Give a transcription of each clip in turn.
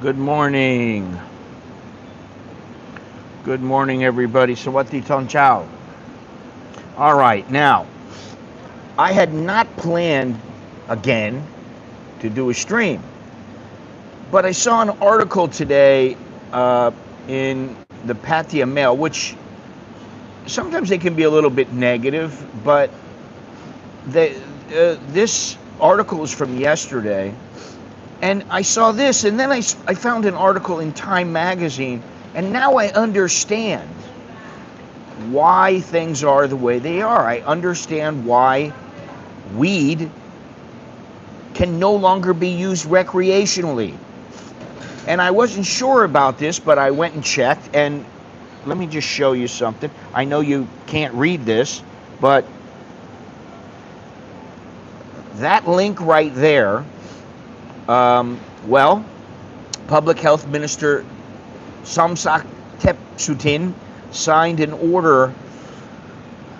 Good morning. Good morning, everybody. Sawati Ton Chow. All right, now, I had not planned again to do a stream, but I saw an article today in the Pattaya Mail, which sometimes they can be a little bit negative, but this article is from yesterday. And I saw this, and then I found an article in Time magazine, and now I understand why things are the way they are. I understand why weed can no longer be used recreationally. And I wasn't sure about this, but I went and checked, and let me just show you something. I know you can't read this, but that link right there, well, Public Health Minister Somsak Thepsutin signed an order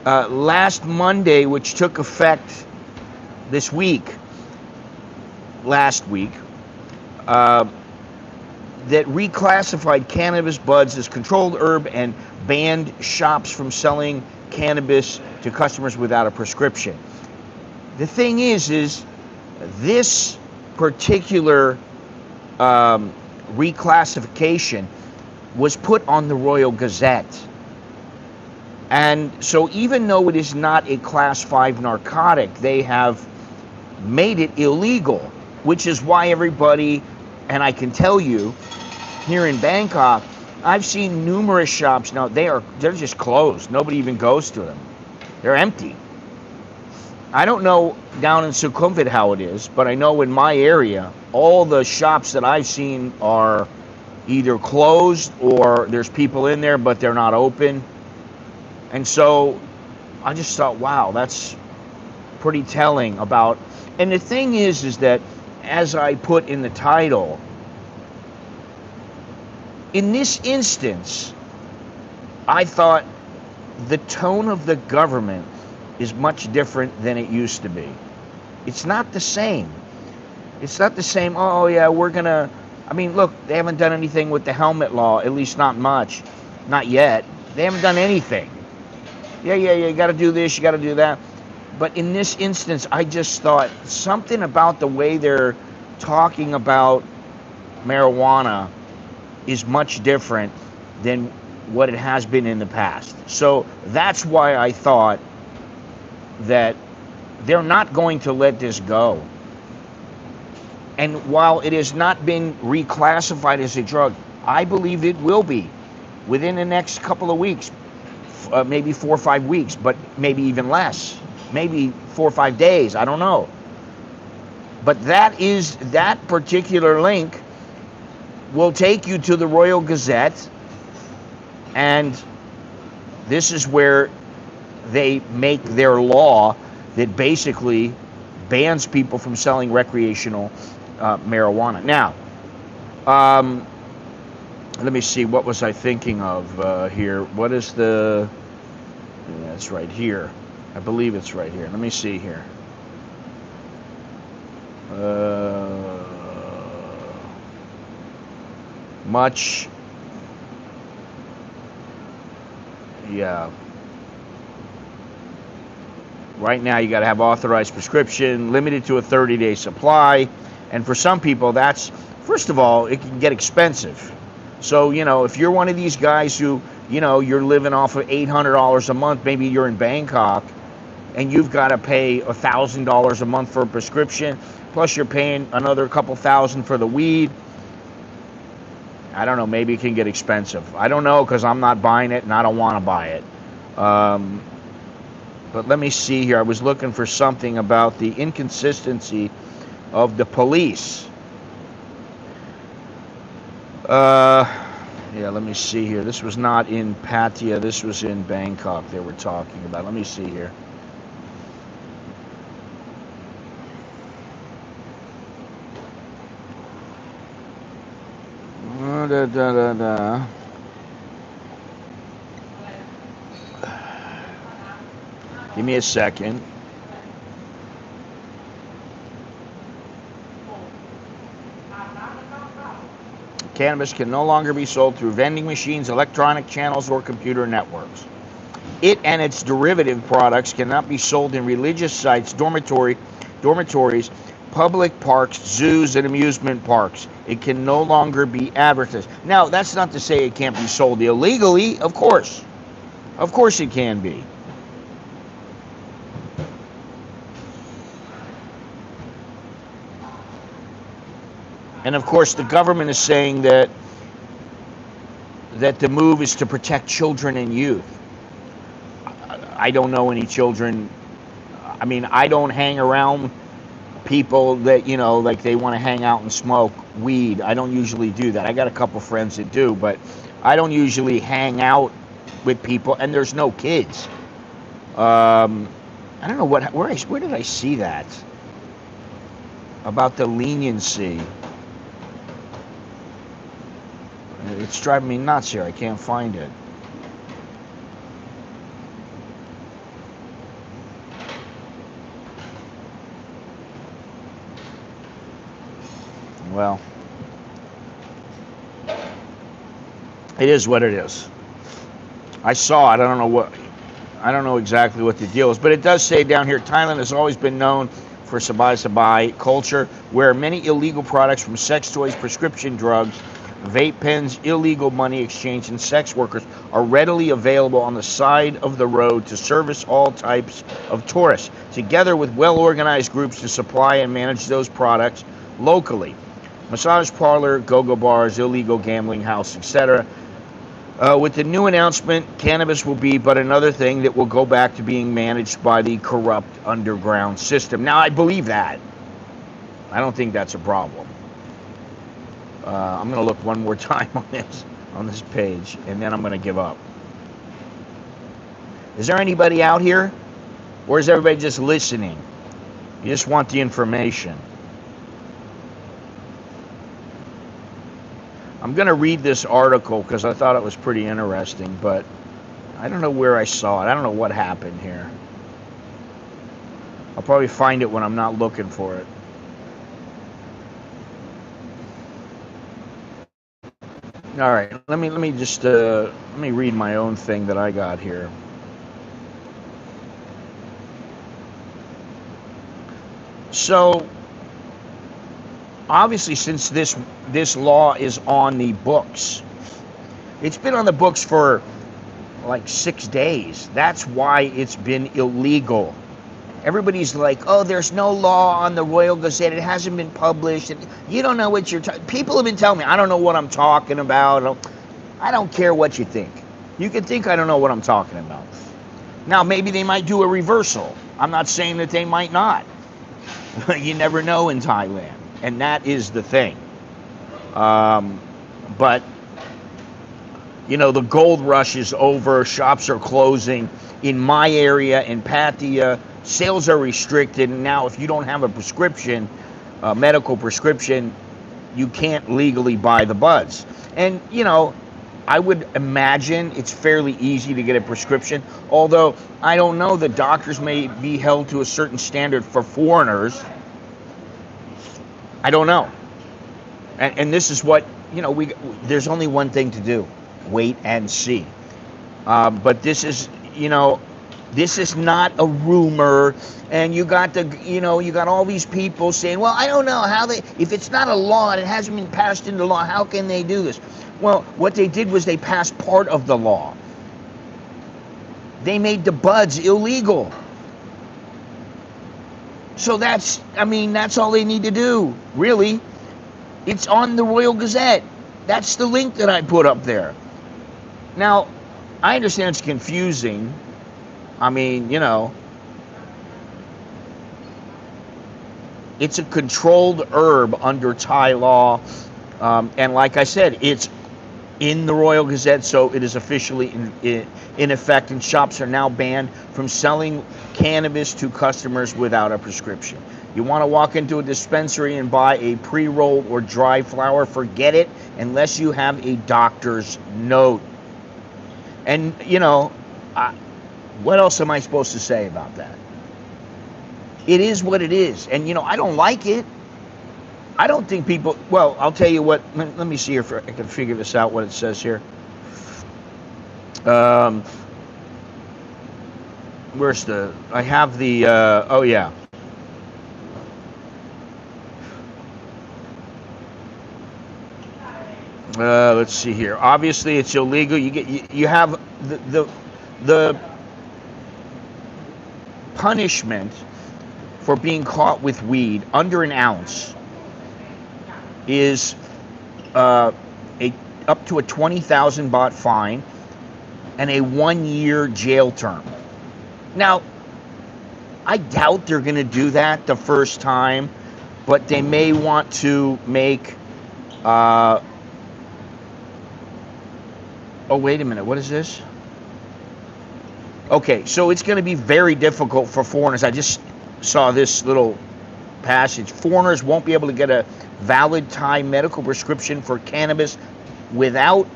last Monday, which took effect last week, that reclassified cannabis buds as controlled herb and banned shops from selling cannabis to customers without a prescription. The thing is this particular reclassification was put on the Royal Gazette. And so even though it is not a class 5 narcotic, they have made it illegal, which is why everybody, and I can tell you, here in Bangkok, I've seen numerous shops now, they're just closed. Nobody even goes to them. They're empty. I don't know down in Sukhumvit how it is, but I know in my area, all the shops that I've seen are either closed or there's people in there, but they're not open. And so I just thought, wow, that's pretty telling about. And the thing is that, as I put in the title, in this instance, I thought the tone of the government is much different than it used to be. It's not the same. It's not the same, oh yeah, we're gonna, I mean, look, they haven't done anything with the helmet law, at least not much. Not yet. They haven't done anything. Yeah, you gotta do this, you gotta do that. But in this instance, I just thought something about the way they're talking about marijuana is much different than what it has been in the past. So that's why I thought that they're not going to let this go. And while it has not been reclassified as a drug, I believe it will be within the next couple of weeks, maybe 4 or 5 weeks, but maybe even less, maybe 4 or 5 days, I don't know. But that particular link will take you to the Royal Gazette, and this is where they make their law that basically bans people from selling recreational marijuana. Now, let me see, what was I thinking of here? What is the, yeah, it's right here. I believe it's right here. Let me see here. Yeah. Right now, you got to have authorized prescription, limited to a 30-day supply. And for some people, that's, first of all, it can get expensive. So, if you're one of these guys who, you're living off of $800 a month, maybe you're in Bangkok, and you've got to pay $1,000 a month for a prescription, plus you're paying another couple thousand for the weed. I don't know, maybe it can get expensive. I don't know, because I'm not buying it, and I don't want to buy it. But let me see here. I was looking for something about the inconsistency of the police. Yeah, let me see here. This was not in Pattaya. This was in Bangkok they were talking about. Let me see here. Give me a second. cannabis can no longer be sold through vending machines, electronic channels, or computer networks. It and its derivative products cannot be sold in religious sites, dormitories, public parks, zoos, and amusement parks. It can no longer be advertised. Now, that's not to say it can't be sold illegally, of course. Of course it can be. And of course, the government is saying that the move is to protect children and youth. I don't know any children. I mean, I don't hang around people that, you know, like they want to hang out and smoke weed. I don't usually do that. I got a couple friends that do, but I don't usually hang out with people, and there's no kids. I don't know where did I see that? About the leniency. It's driving me nuts here. I can't find it. Well, it is what it is. I saw it. I don't know exactly what the deal is, but it does say down here, Thailand has always been known for sabai culture, where many illegal products from sex toys, prescription drugs, vape pens, illegal money exchange, and sex workers are readily available on the side of the road to service all types of tourists, together with well-organized groups to supply and manage those products locally. Massage parlor, go-go bars, illegal gambling house, etc. With the new announcement, cannabis will be but another thing that will go back to being managed by the corrupt underground system. Now, I believe that. I don't think that's a problem. I'm going to look one more time on this page, and then I'm going to give up. Is there anybody out here, or is everybody just listening? You just want the information. I'm going to read this article because I thought it was pretty interesting, but I don't know where I saw it. I don't know what happened here. I'll probably find it when I'm not looking for it. All right, let me read my own thing that I got here. So, obviously, since this law is on the books, it's been on the books for like 6 days. That's why it's been illegal. Everybody's like, oh, there's no law on the Royal Gazette. It hasn't been published. And you don't know what you're talking. People have been telling me, I don't know what I'm talking about. I don't care what you think. You can think I don't know what I'm talking about. Now, maybe they might do a reversal. I'm not saying that they might not. You never know in Thailand. And that is the thing. But, you know, the gold rush is over. Shops are closing. In my area, in Pattaya, sales are restricted. And now if you don't have a prescription, a medical prescription, you can't legally buy the buds. And, you know, I would imagine it's fairly easy to get a prescription. Although, I don't know, the doctors may be held to a certain standard for foreigners. I don't know. And this is what, you know, there's only one thing to do. Wait and see. But this is, you know, this is not a rumor, and you got all these people saying, well, I don't know how if it's not a law and it hasn't been passed into law, how can they do this? Well, what they did was they passed part of the law. They made the buds illegal. So that's all they need to do, really. It's on the Royal Gazette. That's the link that I put up there. Now, I understand it's confusing. I mean, you know, it's a controlled herb under Thai law. And like I said, it's in the Royal Gazette, so it is officially in effect, and shops are now banned from selling cannabis to customers without a prescription. You want to walk into a dispensary and buy a pre-rolled or dry flower, forget it, unless you have a doctor's note. And, you know, what else am I supposed to say about that? It is what it is. And, you know, I don't like it. I don't think people. Well, I'll tell you what. Let me see if I can figure this out. What it says here. Where's the? I have the. Oh yeah. Let's see here. Obviously, it's illegal. You have the punishment for being caught with weed under an ounce is a up to a 20,000 baht fine and a 1-year jail term. Now, I doubt they're going to do that the first time, but they may want to make. Oh, wait a minute. What is this? Okay, so it's going to be very difficult for foreigners. I just saw this little passage. Foreigners won't be able to get a valid Thai medical prescription for cannabis without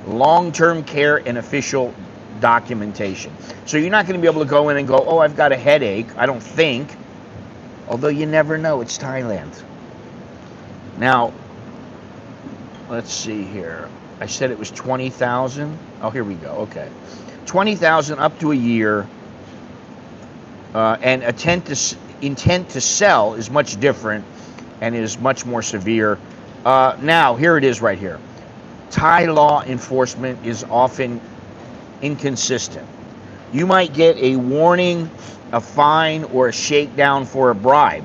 long-term care and official documentation. So you're not going to be able to go in and go, oh, I've got a headache. I don't think. Although you never know. It's Thailand. Now, let's see here. I said it was 20,000. Oh, here we go. Okay. 20,000 up to a year. And intent to sell is much different and is much more severe. Now, here it is right here. Thai law enforcement is often inconsistent. You might get a warning, a fine, or a shakedown for a bribe.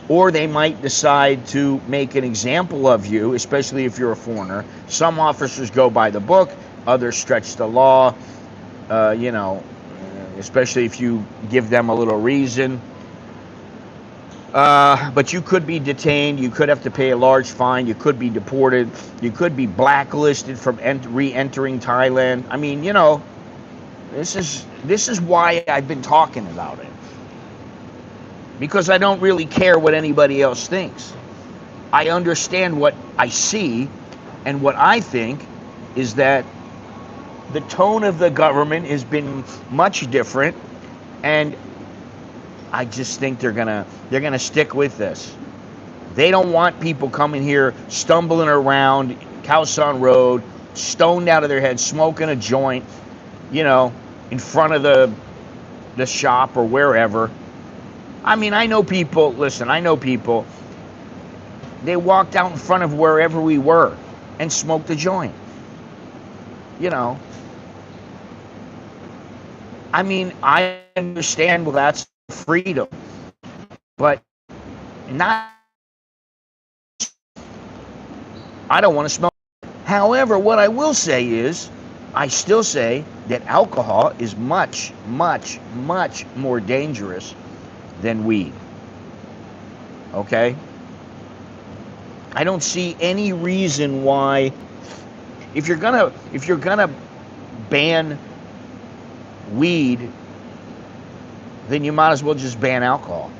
Or they might decide to make an example of you, especially if you're a foreigner. Some officers go by the book, others stretch the law, especially if you give them a little reason. But you could be detained, you could have to pay a large fine, you could be deported, you could be blacklisted from re-entering Thailand. I mean, this is why I've been talking about it. Because I don't really care what anybody else thinks. I understand what I see, and what I think is that the tone of the government has been much different, and I just think they're gonna stick with this. They don't want people coming here stumbling around Khao San Road, stoned out of their heads, smoking a joint, in front of the shop or wherever. I mean, I know people, they walked out in front of wherever we were and smoked a joint. I mean, I understand, well, that's freedom, but I don't want to smoke. However, what I will say is, I still say that alcohol is much, much, much more dangerous than weed. Okay? I don't see any reason why, if you're gonna ban weed, then you might as well just ban alcohol.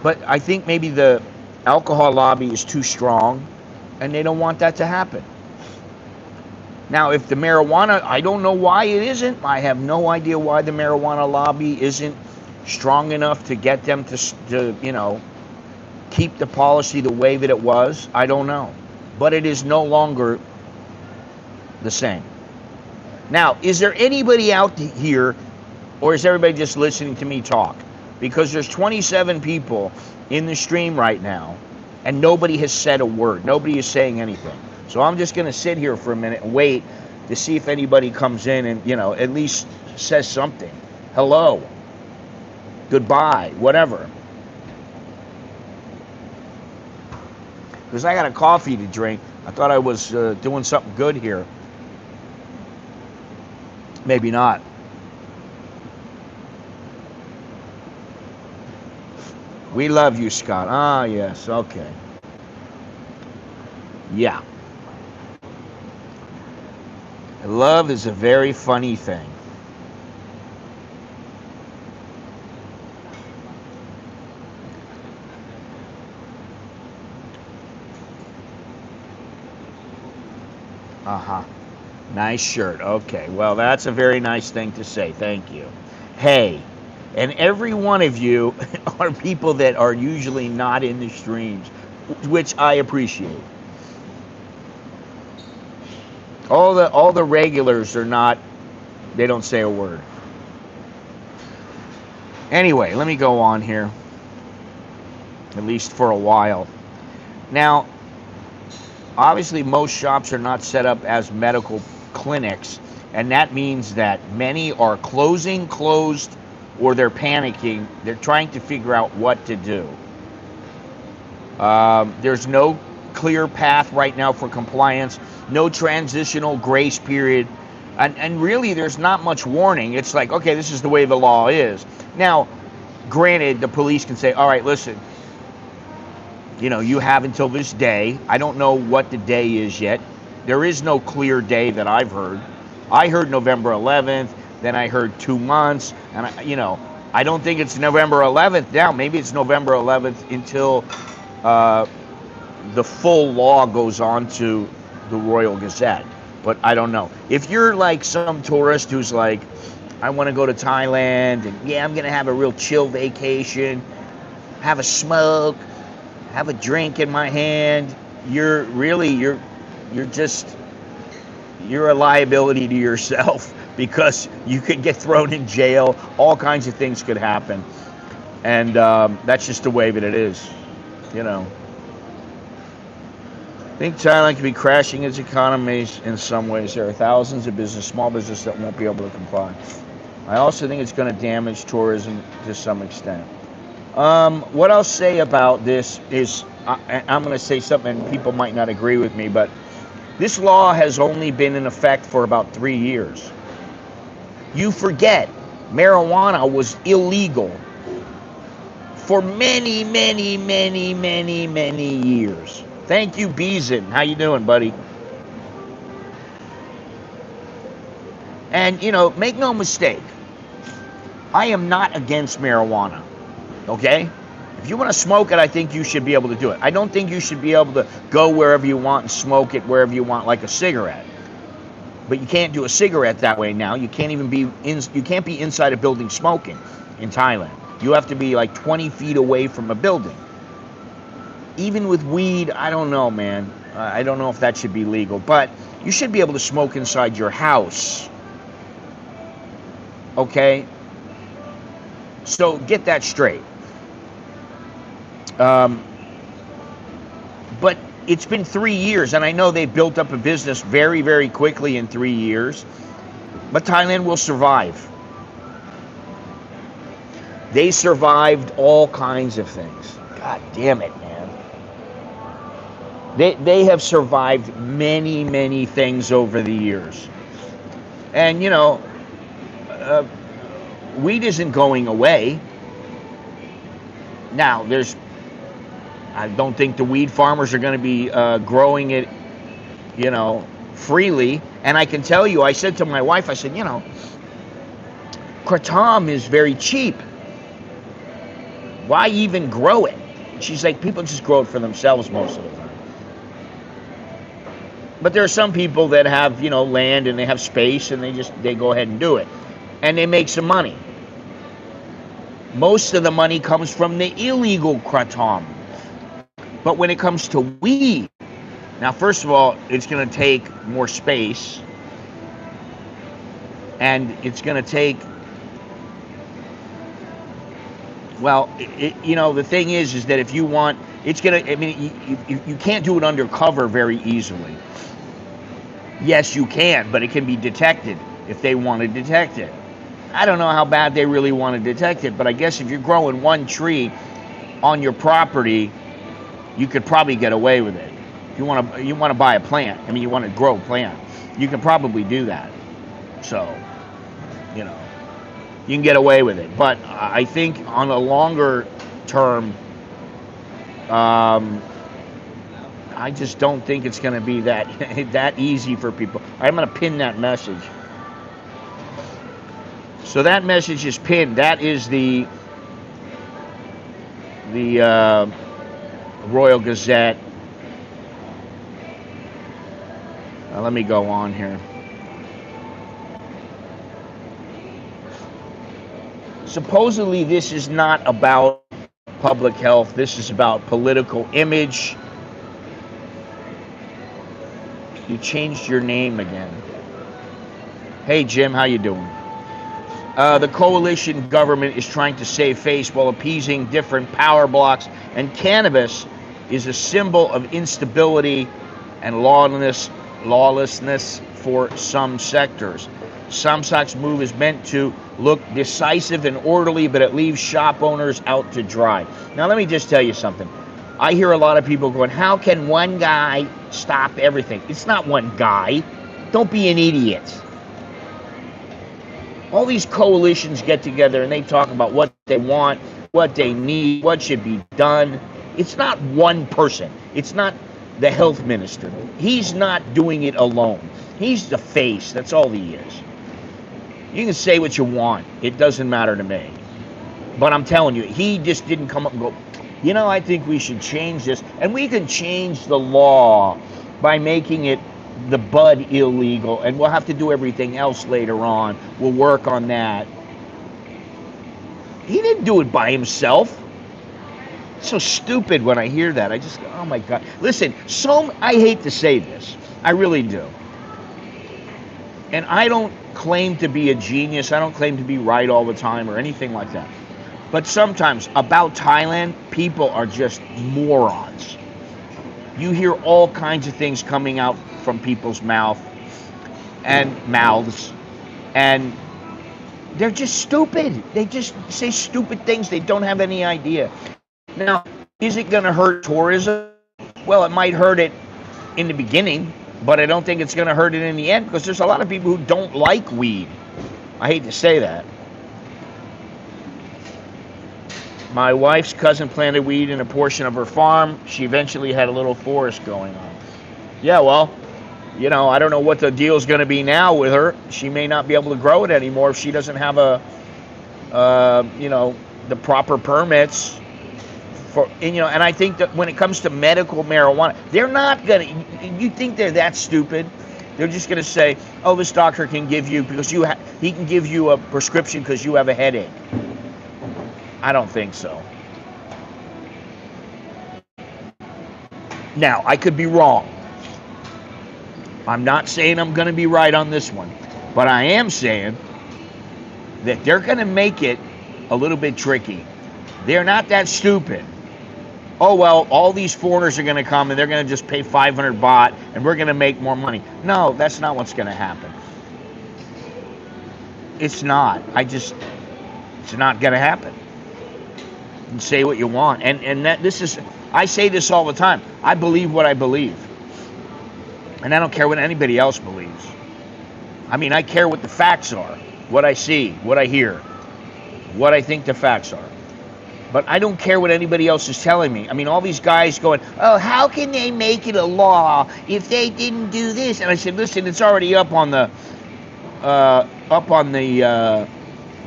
But I think maybe the alcohol lobby is too strong, and they don't want that to happen. Now, if the marijuana, I don't know why it isn't. I have no idea why the marijuana lobby isn't strong enough to get them to keep the policy the way that it was. I don't know. But it is no longer the same. Now, is there anybody out here, or is everybody just listening to me talk? Because there's 27 people in the stream right now, and nobody has said a word. Nobody is saying anything. So I'm just going to sit here for a minute and wait to see if anybody comes in and, at least says something. Hello. Goodbye. Whatever. Because I got a coffee to drink. I thought I was doing something good here. Maybe not. We love you, Scott. Ah, yes. Okay. Yeah. Love is a very funny thing. Uh-huh. Nice shirt. Okay. Well, that's a very nice thing to say. Thank you. Hey, And every one of you are people that are usually not in the streams, which I appreciate. All the regulars are not, they don't say a word. Anyway, let me go on here, at least for a while. Now, obviously most shops are not set up as medical clinics, and that means that many are closed, or they're panicking. They're trying to figure out what to do. There's no clear path right now for compliance, no transitional grace period, and really there's not much warning. It's like, okay, this is the way the law is. Now, granted, the police can say, all right, listen, you know, you have until this day. I don't know what the day is yet. There is no clear day that I've heard. I heard November 11th, then I heard 2 months, and I don't think it's November 11th now. Maybe it's November 11th until the full law goes on to the Royal Gazette, but I don't know. If you're like some tourist who's like, I want to go to Thailand, and yeah, I'm gonna have a real chill vacation, have a smoke, have a drink in my hand, you're a liability to yourself, because you could get thrown in jail. All kinds of things could happen, and that's just the way that it is, you know. I think Thailand could be crashing its economies in some ways. There are thousands of small businesses that won't be able to comply. I also think it's going to damage tourism to some extent. What I'll say about this is, I'm going to say something, and people might not agree with me, but this law has only been in effect for about 3 years. You forget, marijuana was illegal for many, many, many, many, many years. Thank you, Beason. How you doing, buddy? And, make no mistake, I am not against marijuana, okay? If you want to smoke it, I think you should be able to do it. I don't think you should be able to go wherever you want and smoke it wherever you want, like a cigarette. But you can't do a cigarette that way now. You can't even you can't be inside a building smoking in Thailand. You have to be like 20 feet away from a building. Even with weed, I don't know, man. I don't know if that should be legal, but you should be able to smoke inside your house. Okay? So get that straight. But it's been 3 years, and I know they built up a business very, very quickly in 3 years, but Thailand will survive. They survived all kinds of things. God damn it, man. They have survived many, many things over the years. And, weed isn't going away. Now, I don't think the weed farmers are going to be growing it, freely. And I can tell you, I said to my wife, I said, kratom is very cheap. Why even grow it? She's like, people just grow it for themselves most of the time. But there are some people that have, land and they have space, and they go ahead and do it. And they make some money. Most of the money comes from the illegal kratom. But when it comes to weed, now, first of all, it's going to take more space. And it's going to take, well, the thing is that if you want, it's going to, you can't do it undercover very easily. Yes, you can, but it can be detected if they want to detect it. I don't know how bad they really want to detect it, but I guess if you're growing one tree on your property, you could probably get away with it. If you want to buy a plant, you want to grow a plant, you can probably do that. So, you can get away with it. But I think on a longer term, I just don't think it's going to be that easy for people. I'm going to pin that message. So that message is pinned. That is the Royal Gazette. Let me go on here. Supposedly, this is not about public health. This is about political image. You changed your name again. Hey, Jim, how you doing? The coalition government is trying to save face while appeasing different power blocks, and cannabis is a symbol of instability and lawlessness for some sectors. Somsak's move is meant to look decisive and orderly, but it leaves shop owners out to dry. Now, let me just tell you something. I hear a lot of people going, how can one guy stop everything? It's not one guy. Don't be an idiot. All these coalitions get together and they talk about what they want, what they need, what should be done. It's not one person. It's not the health minister. He's not doing it alone. He's the face. That's all he is. You can say what you want. It doesn't matter to me. But I'm telling you, he just didn't come up and go, you know, I think we should change this. And we can change the law by making it the bud illegal, and we'll have to do everything else later on. We'll work on that. He didn't do it by himself. It's so stupid when I hear that. I just go, oh my God. Listen, I hate to say this. I really do. And I don't claim to be a genius. I don't claim to be right all the time or anything like that. But sometimes about Thailand, people are just morons. You hear all kinds of things coming out from people's mouths, and they're just stupid. They just say stupid things. They don't have any idea. Now, is it going to hurt tourism? Well, it might hurt it in the beginning, but I don't think it's going to hurt it in the end, because there's a lot of people who don't like weed. I hate to say that. My wife's cousin planted weed in a portion of her farm. She eventually had a little forest going on. Yeah, well, you know, I don't know what the deal's going to be now with her. She may not be able to grow it anymore if she doesn't have the proper permits for, and I think that when it comes to medical marijuana, they're not going to, you think they're that stupid? They're just going to say, oh, this doctor can give you, because he can give you a prescription because you have a headache. I don't think so. Now, I could be wrong. I'm not saying I'm going to be right on this one, but I am saying that they're going to make it a little bit tricky. They're not that stupid. Oh, well, all these foreigners are going to come and they're going to just pay 500 baht and we're going to make more money. No, that's not what's going to happen. It's not. It's not going to happen. You can say what you want. And I say this all the time. I believe what I believe. And I don't care what anybody else believes. I mean, I care what the facts are, what I see, what I hear, what I think the facts are. But I don't care what anybody else is telling me. I mean, all these guys going, oh, how can they make it a law if they didn't do this? And I said, listen, it's already up on the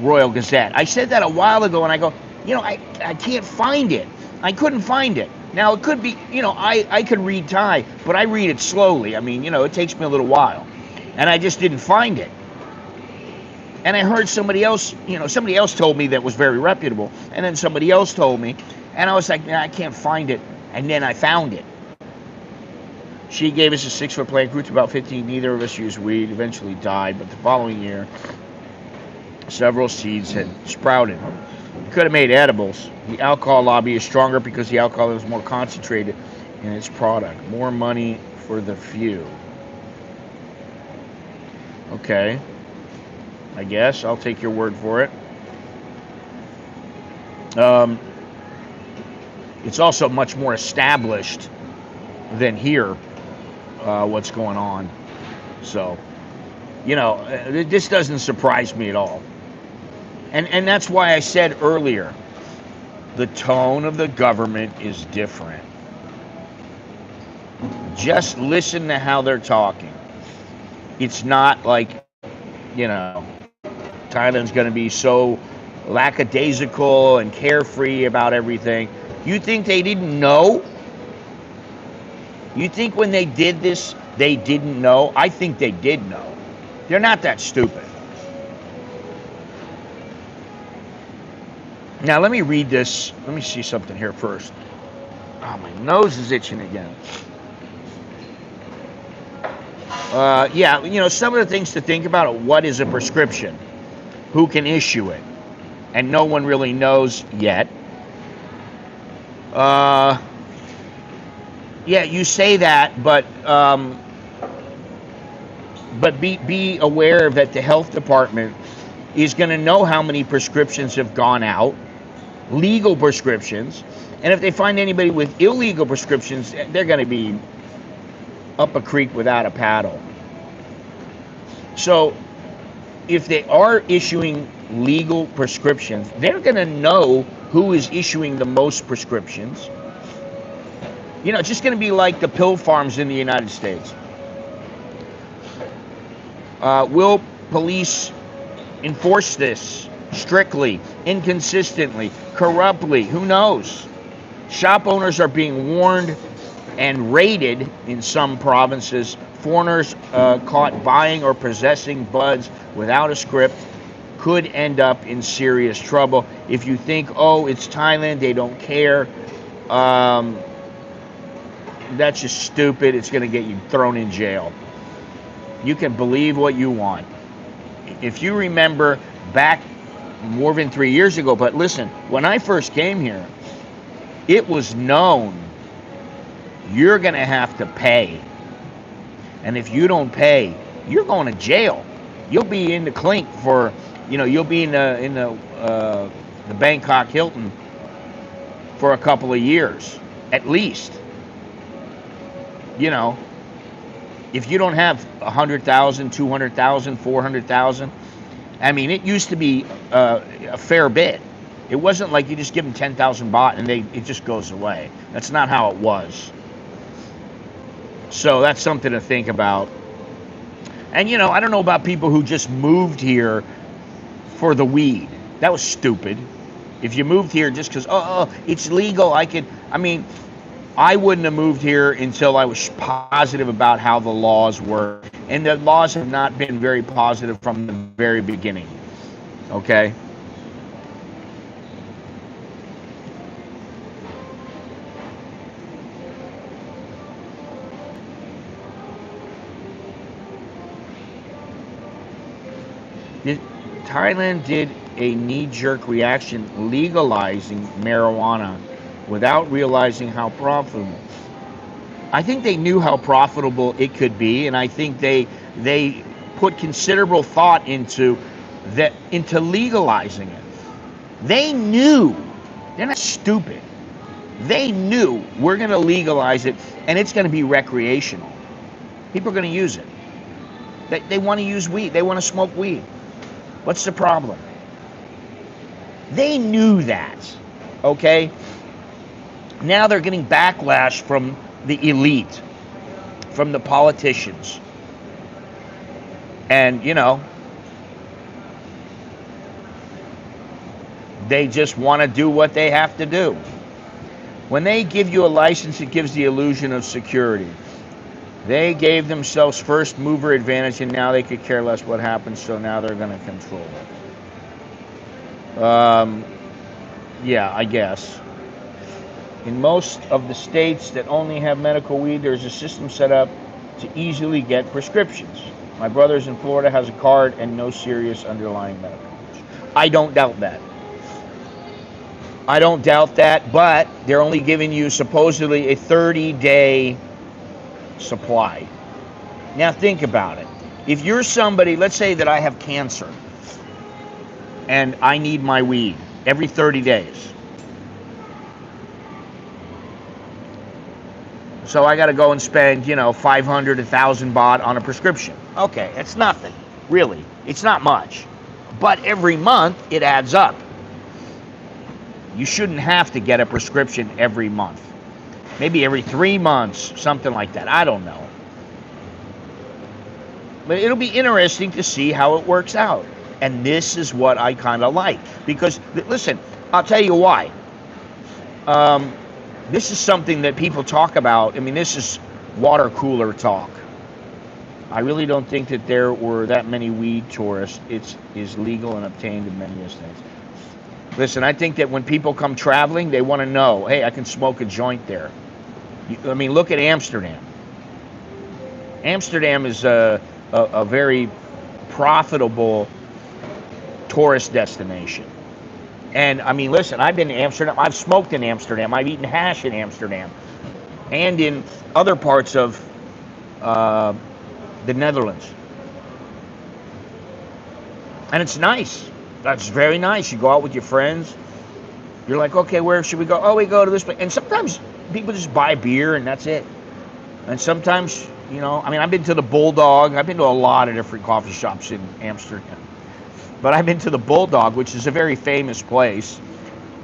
Royal Gazette. I said that a while ago, and I go, I can't find it. I couldn't find it. Now, it could be, I could read Thai, but I read it slowly. I mean, it takes me a little while. And I just didn't find it. And I heard somebody else told me that was very reputable. And then somebody else told me. And I was like, I can't find it. And then I found it. She gave us a 6-foot plant, grew to about 15. Neither of us used weed, eventually died. But the following year, several seeds had sprouted. Could have made edibles. The alcohol lobby is stronger because the alcohol is more concentrated in its product. More money for the few. Okay. I guess I'll take your word for it. It's also much more established than here, what's going on. So, this doesn't surprise me at all. And that's why I said earlier, the tone of the government is different. Just listen to how they're talking. It's not like, Thailand's going to be so lackadaisical and carefree about everything. You think they didn't know? You think when they did this, they didn't know? I think they did know. They're not that stupid. Now, let me read this. Let me see something here first. Oh, my nose is itching again. Yeah, you know, some of the things to think about are what is a prescription? Who can issue it? And no one really knows yet. Yeah, you say that, but be aware that the health department is going to know how many prescriptions have gone out, legal prescriptions, and if they find anybody with illegal prescriptions, they're going to be up a creek without a paddle. So if they are issuing legal prescriptions, they're going to know who is issuing the most prescriptions. You know, it's just going to be like the pill farms in the United States. Will police enforce this strictly, inconsistently, corruptly? Who knows? Shop owners are being warned and raided in some provinces. Foreigners caught buying or possessing buds without a script could end up in serious trouble. If you think, oh, it's Thailand, they don't care, that's just stupid. It's going to get you thrown in jail. You can believe what you want. If you remember back more than 3 years ago, but listen, when I first came here, it was known you're going to have to pay. And if you don't pay, you're going to jail. You'll be in the clink for, you know, you'll be in the Bangkok Hilton for a couple of years, at least. You know, if you don't have 100,000, 200,000, 400,000, I mean, it used to be a fair bit. It wasn't like you just give them 10,000 baht and it just goes away. That's not how it was. So that's something to think about. And, you know, I don't know about people who just moved here for the weed. That was stupid. If you moved here just because, it's legal, I wouldn't have moved here until I was positive about how the laws were. And the laws have not been very positive from the very beginning. Okay? Thailand did a knee-jerk reaction legalizing marijuana without realizing how profitable. I think they knew how profitable it could be, and I think they put considerable thought into legalizing it. They knew. They're not stupid. They knew we're going to legalize it, and it's going to be recreational. People are going to use it. They want to use weed. They want to smoke weed. What's the problem? They knew that, okay? Now they're getting backlash from the elite, from the politicians. And, you know, they just want to do what they have to do. When they give you a license, it gives the illusion of security. They gave themselves first mover advantage, and now they could care less what happens, so now they're going to control it. Yeah, I guess. In most of the states that only have medical weed, there's a system set up to easily get prescriptions. My brother's in Florida has a card and no serious underlying medical condition. I don't doubt that. I don't doubt that, but they're only giving you supposedly a 30-day supply. Now think about it. If you're somebody, let's say that I have cancer and I need my weed every 30 days. So I got to go and spend, 500, 1,000 baht on a prescription. Okay, it's nothing, really. It's not much. But every month, it adds up. You shouldn't have to get a prescription every month. Maybe every 3 months, something like that. I don't know. But it'll be interesting to see how it works out. And this is what I kind of like. Because, listen, I'll tell you why. This is something that people talk about. I mean, this is water cooler talk. I really don't think that there were that many weed tourists. It is legal and obtained in many states. Listen, I think that when people come traveling, they want to know, hey, I can smoke a joint there. I mean, look at Amsterdam. Amsterdam is a very profitable tourist destination. And I mean, listen, I've been to Amsterdam. I've smoked in Amsterdam. I've eaten hash in Amsterdam, and in other parts of the Netherlands. And it's nice. That's very nice. You go out with your friends. You're like, okay, where should we go? Oh, we go to this place. And sometimes people just buy beer and that's it. And sometimes, you know, I mean, I've been to the Bulldog. I've been to a lot of different coffee shops in Amsterdam. But I've been to the Bulldog, which is a very famous place.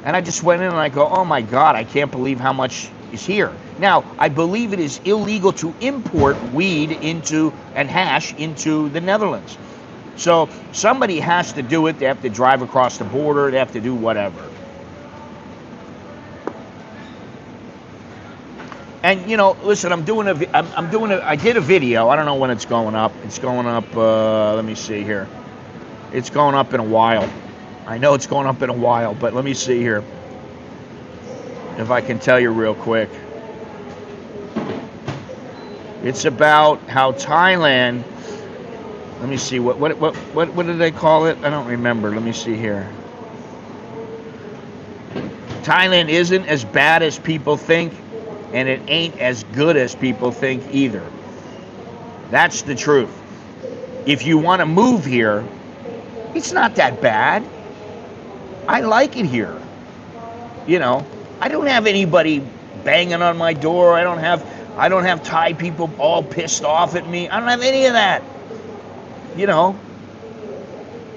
And I just went in and I go, oh my God, I can't believe how much is here. Now, I believe it is illegal to import weed into and hash into the Netherlands. So somebody has to do it. They have to drive across the border. They have to do whatever. And you know, listen, I did a video. I don't know when it's going up. It's going up. Let me see here. It's going up in a while. I know it's going up in a while, but let me see here if I can tell you real quick. It's about how Thailand. Let me see, what do they call it? I don't remember. Let me see here. Thailand isn't as bad as people think, and it ain't as good as people think either. That's the truth. If you want to move here, it's not that bad. I like it here. You know, I don't have anybody banging on my door. I don't have Thai people all pissed off at me. I don't have any of that. You know,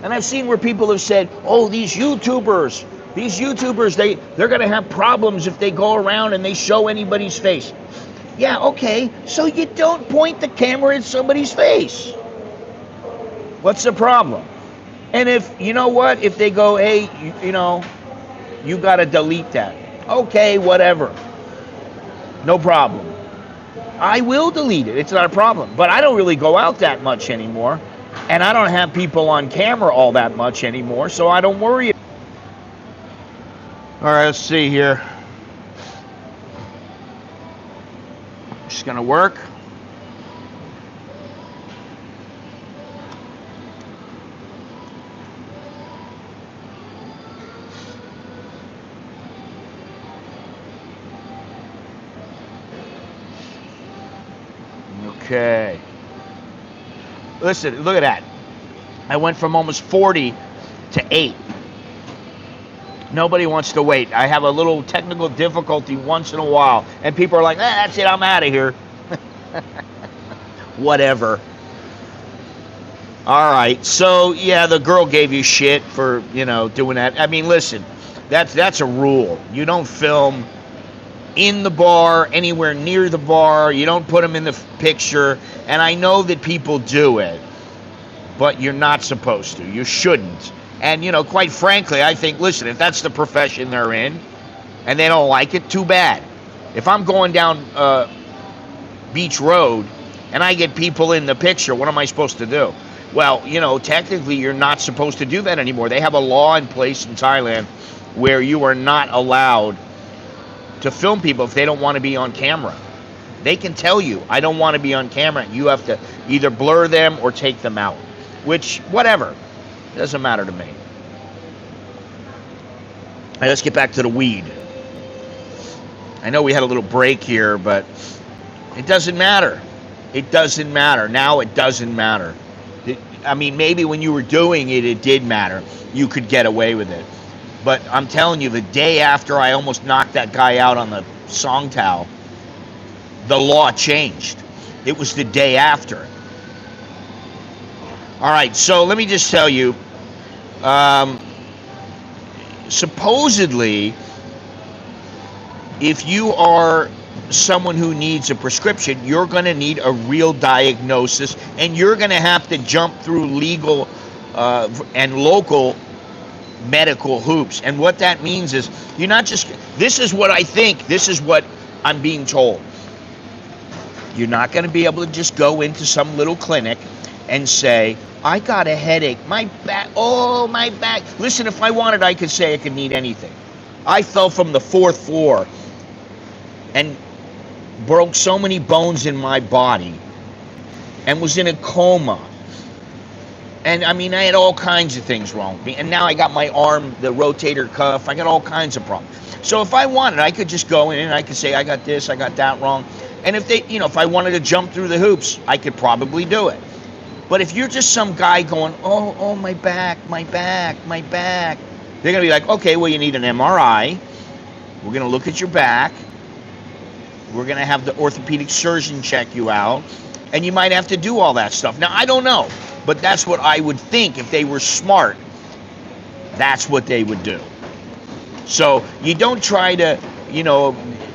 and I've seen where people have said, oh, these YouTubers, they're going to have problems if they go around and they show anybody's face. Yeah, okay, so you don't point the camera at somebody's face. What's the problem? And if, you know what, if they go, hey, you know, you got to delete that. Okay, whatever. No problem. I will delete it. It's not a problem. But I don't really go out that much anymore. And I don't have people on camera all that much anymore, so I don't worry. All right, let's see here. It's going to work. Okay. Listen, look at that. I went from almost 40 to 8. Nobody wants to wait. I have a little technical difficulty once in a while. And people are like, that's it, I'm out of here. Whatever. All right. So, yeah, the girl gave you shit for, you know, doing that. I mean, listen, that's a rule. You don't film in the bar, anywhere near the bar. You don't put them in the picture. And I know that people do it, but you're not supposed to. You shouldn't. And, you know, quite frankly, I think, listen, if that's the profession they're in and they don't like it, too bad. If I'm going down Beach Road and I get people in the picture, what am I supposed to do? Well, you know, technically you're not supposed to do that anymore. They have a law in place in Thailand where you are not allowed to film people if they don't want to be on camera. They can tell you, I don't want to be on camera. You have to either blur them or take them out. Which, whatever. It doesn't matter to me. All right, let's get back to the weed. I know we had a little break here, but it doesn't matter. It doesn't matter. Now it doesn't matter. I mean, maybe when you were doing it, it did matter. You could get away with it. But I'm telling you, the day after I almost knocked that guy out on the Song Tao, the law changed. It was the day after. All right, so let me just tell you, supposedly, if you are someone who needs a prescription, you're going to need a real diagnosis, and you're going to have to jump through legal and local medical hoops. And what that means is you're not just, this is what I think, this is what I'm being told. You're not going to be able to just go into some little clinic and say, I got a headache. My back, oh, my back. Listen, if I wanted, I could say I could need anything. I fell from the 4th floor and broke so many bones in my body and was in a coma. And I mean, I had all kinds of things wrong with me. And now I got my arm, the rotator cuff. I got all kinds of problems. So if I wanted, I could just go in and I could say, I got this, I got that wrong. And if they, if I wanted to jump through the hoops, I could probably do it. But if you're just some guy going, oh, my back, my back, my back, they're going to be like, okay, well, you need an MRI. We're going to look at your back. We're going to have the orthopedic surgeon check you out. And you might have to do all that stuff. Now, I don't know, but that's what I would think if they were smart. That's what they would do. So you don't try to,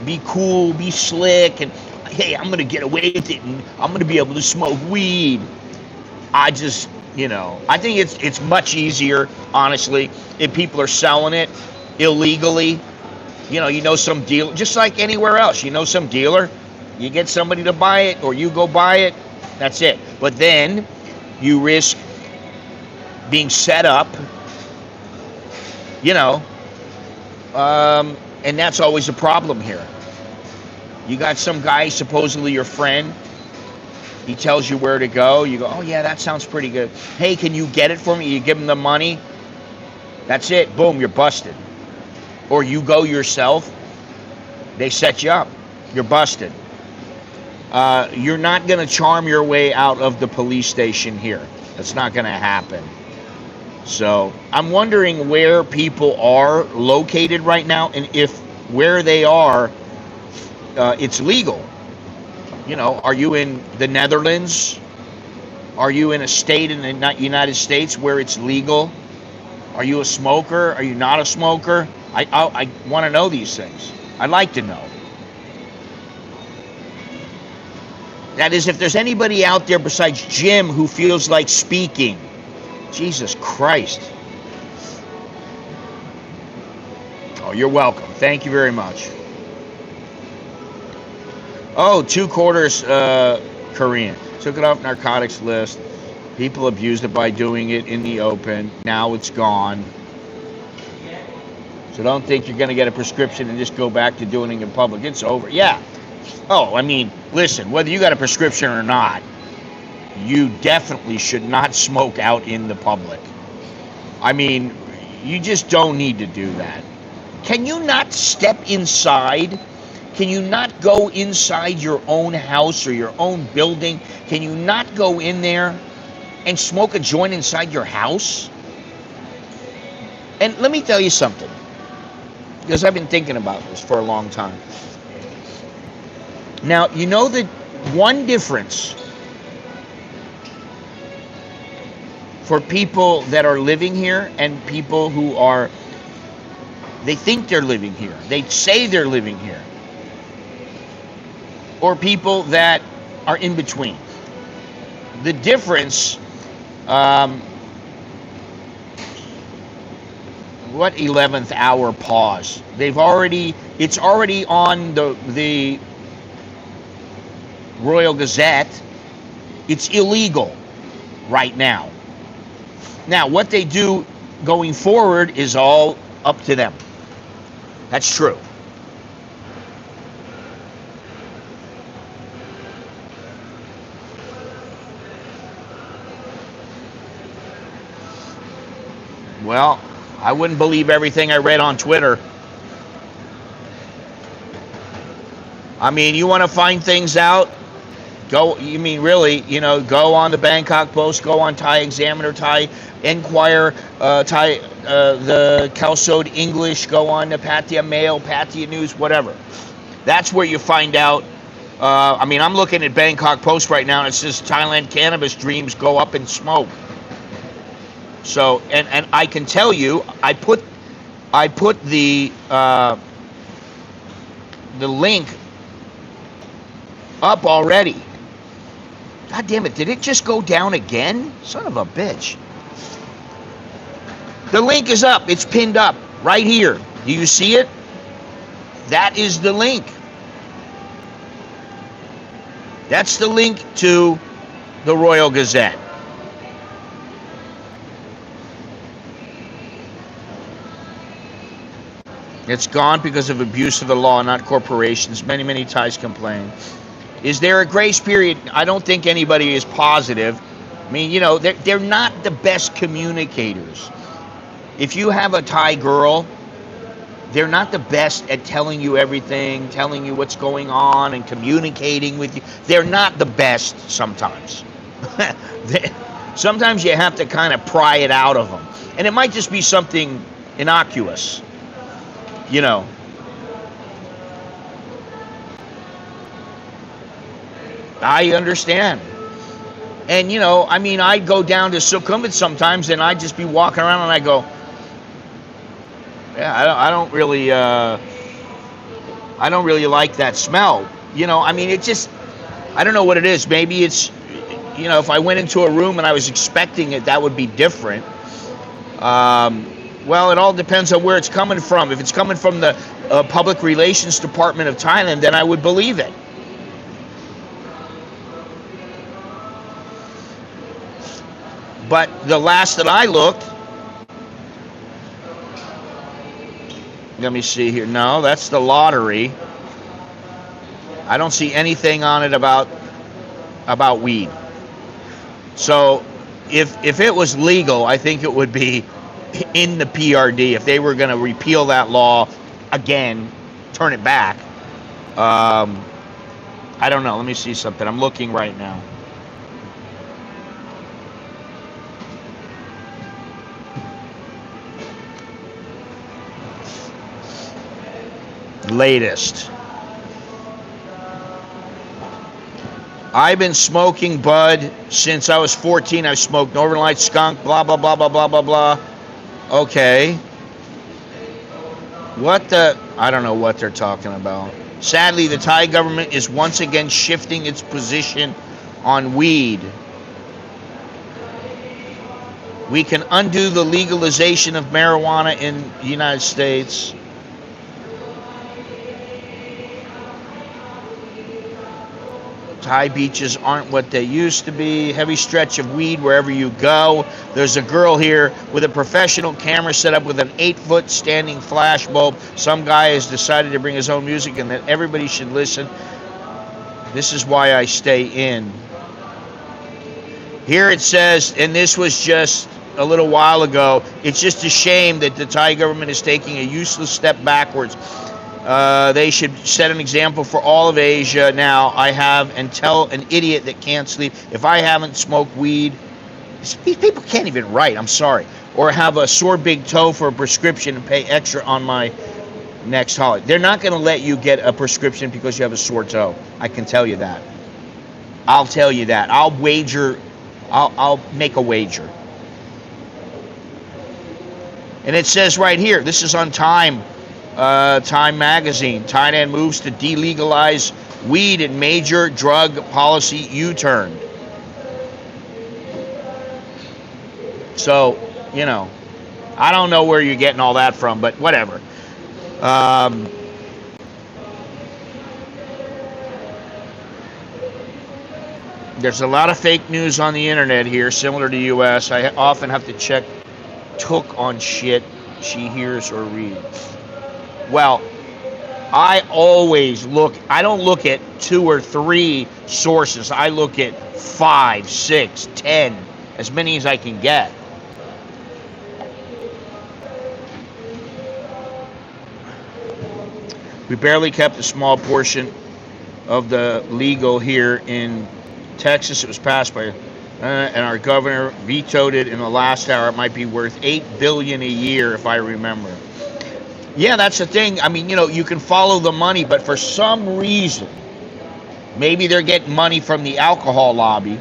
be cool, be slick, and, hey, I'm going to get away with it, and I'm going to be able to smoke weed. I just, I think it's much easier, honestly, if people are selling it illegally. Some dealer, just like anywhere else, some dealer, you get somebody to buy it or you go buy it, that's it. But then you risk being set up, and that's always a problem here. You got some guy, supposedly your friend, he tells you where to go. You go, oh yeah, that sounds pretty good. Hey, can you get it for me? You give him the money. That's it. Boom, you're busted. Or you go yourself. They set you up. You're busted. You're not going to charm your way out of the police station here. That's not going to happen. So I'm wondering where people are located right now, and if where they are, it's legal. Are you in the Netherlands? Are you in a state in the United States where it's legal? Are you a smoker? Are you not a smoker? I want to know these things. I'd like to know. That is, if there's anybody out there besides Jim who feels like speaking. Jesus Christ. Oh, you're welcome. Thank you very much. Oh, 2 quarters Korean. Took it off narcotics list. People abused it by doing it in the open. Now it's gone. So don't think you're going to get a prescription and just go back to doing it in public. It's over. Yeah. Oh, I mean, listen, whether you got a prescription or not, you definitely should not smoke out in the public. I mean, you just don't need to do that. Can you not step inside? Can you not go inside your own house or your own building? Can you not go in there and smoke a joint inside your house? And let me tell you something, because I've been thinking about this for a long time. Now, you know that one difference for people that are living here and people who are, they think they're living here, they say they're living here, or people that are in between. The difference, what 11th hour pause? It's already on the Royal Gazette. It's illegal right now. Now, what they do going forward is all up to them. That's true. Well, I wouldn't believe everything I read on Twitter. I mean, you want to find things out? Go on the Bangkok Post, go on Thai Examiner, Thai Enquirer, Thai, the Calsode English, go on the Pattaya Mail, Pattaya News, whatever. That's where you find out. I'm looking at Bangkok Post right now, and it says Thailand cannabis dreams go up in smoke. So, and I can tell you, I put the link up already. God damn it, did it just go down again? Son of a bitch. The link is up. It's pinned up right here. Do you see it? That is the link. That's the link to the Royal Gazette. It's gone because of abuse of the law, not corporations. Many, many Thais complain. Is there a grace period? I don't think anybody is positive. I mean, you know, they're not the best communicators. If you have a Thai girl, they're not the best at telling you everything, telling you what's going on and communicating with you. They're not the best sometimes. Sometimes you have to kind of pry it out of them. And it might just be something innocuous, you know. I understand. And, you know, I mean, I go down to Sukhumvit sometimes and I'd just be walking around and I go, yeah, I don't really like that smell. You know, I mean, it just, I don't know what it is. Maybe it's, you know, if I went into a room and I was expecting it, that would be different. Well, it all depends on where it's coming from. If it's coming from the Public Relations Department of Thailand, then I would believe it. But the last that I looked, let me see here. No, that's the lottery. I don't see anything on it about weed. So if it was legal, I think it would be in the PRD. If they were going to repeal that law again, turn it back. I don't know. Let me see something. I'm looking right now. Latest. I've been smoking bud since I was 14. I've smoked Northern Lights, skunk, blah, blah, blah, blah, blah, blah, blah. Okay. What the? I don't know what they're talking about. Sadly, the Thai government is once again shifting its position on weed. We can undo the legalization of marijuana in the United States. Thai beaches aren't what they used to be. Heavy stretch of weed wherever you go. There's a girl here with a professional camera set up with an 8-foot standing flash bulb. Some guy has decided to bring his own music and that everybody should listen. This is why I stay in. Here it says, and this was just a little while ago, it's just a shame that the Thai government is taking a useless step backwards. They should set an example for all of Asia now. I have, and tell an idiot that can't sleep, if I haven't smoked weed, these people can't even write, I'm sorry, or have a sore big toe for a prescription and pay extra on my next holiday. They're not going to let you get a prescription because you have a sore toe. I can tell you that. I'll tell you that. I'll wager, I'll make a wager. And it says right here, this is on Time magazine. Thailand moves to delegalize weed in major drug policy U-turn. So, you know, I don't know where you're getting all that from, but whatever. There's a lot of fake news on the internet here, similar to U.S. I often have to check took on shit she hears or reads. Well, I always look, I don't look at 2 or 3 sources. I look at 5, 6, 10, as many as I can get. We barely kept a small portion of the legal here in Texas. It was passed by, and our governor vetoed it in the last hour. It might be worth $8 billion a year if I remember. Yeah, that's the thing. I mean, you know, you can follow the money, but for some reason, maybe they're getting money from the alcohol lobby.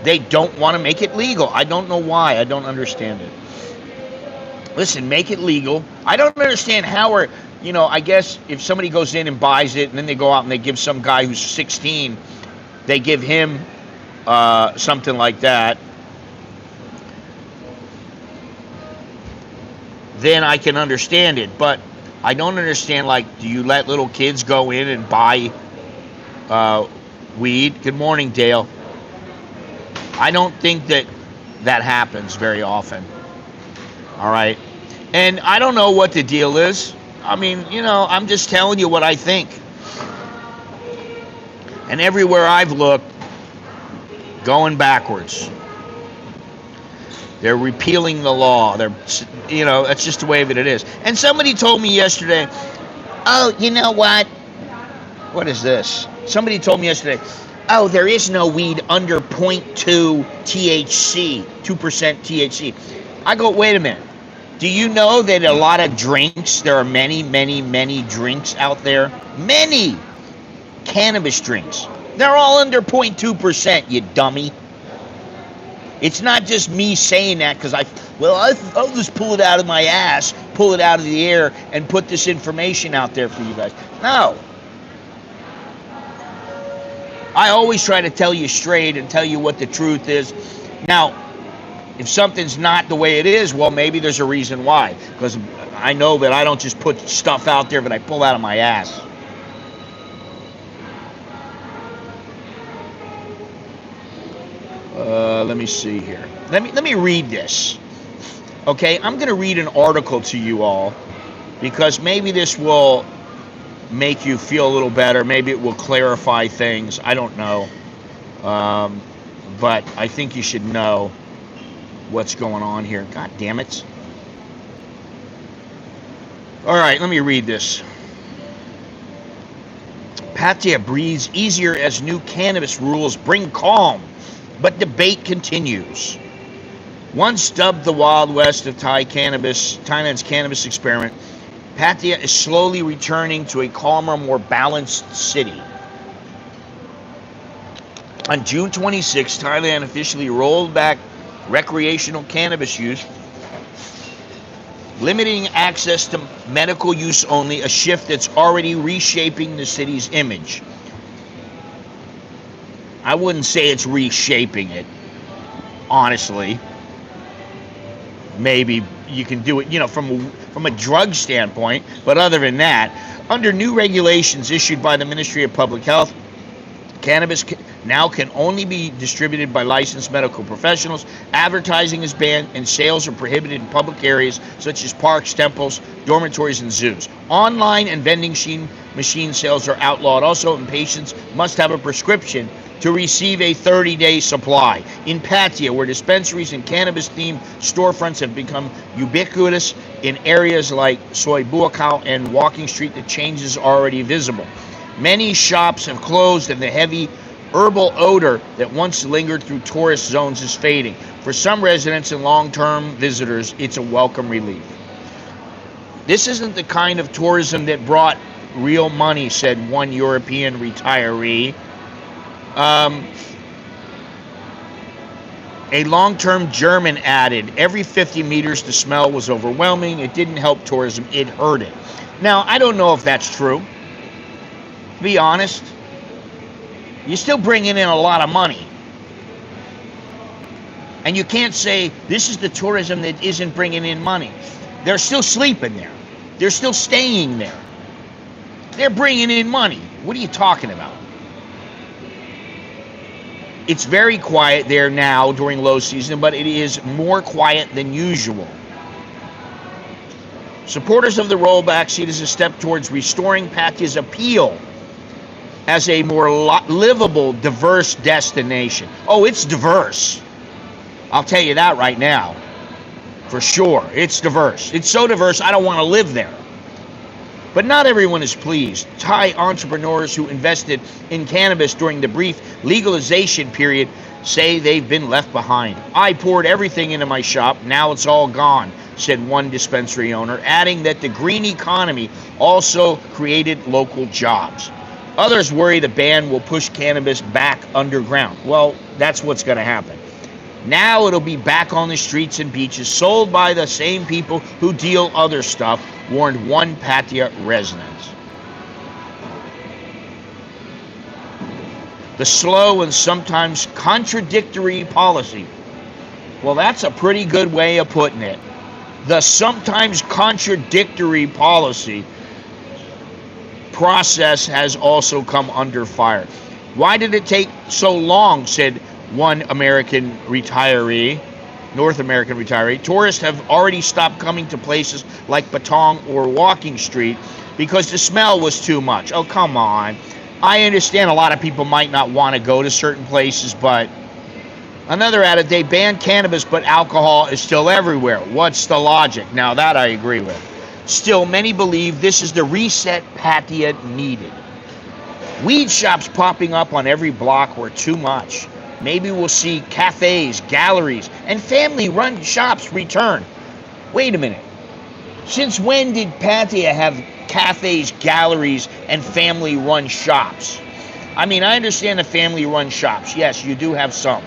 They don't want to make it legal. I don't know why. I don't understand it. Listen, make it legal. I don't understand how we're, you know, I guess if somebody goes in and buys it and then they go out and they give some guy who's 16, they give him something like that. Then I can understand it, but I don't understand, like, do you let little kids go in and buy weed? Good morning, Dale. I don't think that happens very often. All right. And I don't know what the deal is. I mean, I'm just telling you what I think. And everywhere I've looked, going backwards. They're repealing the law. That's just the way of it is. And somebody told me yesterday, oh, you know what? What is this? Somebody told me yesterday, oh, there is no weed under 0.2 THC, 2% THC. I go, wait a minute. Do you know that a lot of drinks, there are many, many, many drinks out there? Many cannabis drinks. They're all under 0.2%, you dummy. It's not just me saying that because I'll just pull it out of my ass, pull it out of the air, and put this information out there for you guys. No. I always try to tell you straight and tell you what the truth is. Now, if something's not the way it is, well, maybe there's a reason why. Because I know that I don't just put stuff out there that I pull out of my ass. Let me see here. Let me read this. Okay, I'm going to read an article to you all because maybe this will make you feel a little better. Maybe it will clarify things. I don't know. But I think you should know what's going on here. God damn it. All right, let me read this. Pattaya breathes easier as new cannabis rules bring calm. But debate continues. Once dubbed the Wild West of Thailand's cannabis experiment, Pattaya is slowly returning to a calmer, more balanced city. On June 26, Thailand officially rolled back recreational cannabis use, limiting access to medical use only, a shift that's already reshaping the city's image. I wouldn't say it's reshaping it, honestly. Maybe you can do it, from a drug standpoint, but other than that, under new regulations issued by the Ministry of Public Health, cannabis now can only be distributed by licensed medical professionals. Advertising is banned and sales are prohibited in public areas such as parks, temples, dormitories, and zoos. Online and vending machine sales are outlawed also, and patients must have a prescription to receive a 30-day supply. In Pattaya, where dispensaries and cannabis-themed storefronts have become ubiquitous in areas like Soi Buakaw and Walking Street, the change is already visible. Many shops have closed and the heavy herbal odor that once lingered through tourist zones is fading. For some residents and long-term visitors, it's a welcome relief. This isn't the kind of tourism that brought real money, said one European retiree. A long-term German added, every 50 meters the smell was overwhelming. It didn't help tourism, it hurt it. Now, I don't know if that's true. To be honest, you're still bringing in a lot of money. And you can't say this is the tourism that isn't bringing in money. They're still sleeping there. They're still staying there. They're bringing in money. What are you talking about? It's very quiet there now during low season, but it is more quiet than usual. Supporters of the rollback see it as a step towards restoring Pattaya's appeal as a more livable, diverse destination. Oh, it's diverse. I'll tell you that right now. For sure, it's diverse. It's so diverse, I don't want to live there. But not everyone is pleased. Thai entrepreneurs who invested in cannabis during the brief legalization period say they've been left behind. I poured everything into my shop, now it's all gone, said one dispensary owner, adding that the green economy also created local jobs. Others worry the ban will push cannabis back underground. Well, that's what's going to happen. Now it'll be back on the streets and beaches, sold by the same people who deal other stuff, warned one Pattaya resident. The slow and sometimes contradictory policy. Well, that's a pretty good way of putting it. The sometimes contradictory policy process has also come under fire. Why did it take so long, said one American retiree. North American retiree. Tourists have already stopped coming to places like Patong or Walking Street because the smell was too much. Oh, come on. I understand a lot of people might not want to go to certain places, but another added, they banned cannabis, but alcohol is still everywhere. What's the logic? Now that I agree with. Still, many believe this is the reset Pattaya needed. Weed shops popping up on every block were too much. Maybe we'll see cafes, galleries, and family-run shops return. Wait a minute. Since when did Pattaya have cafes, galleries, and family-run shops? I mean, I understand the family-run shops. Yes, you do have some.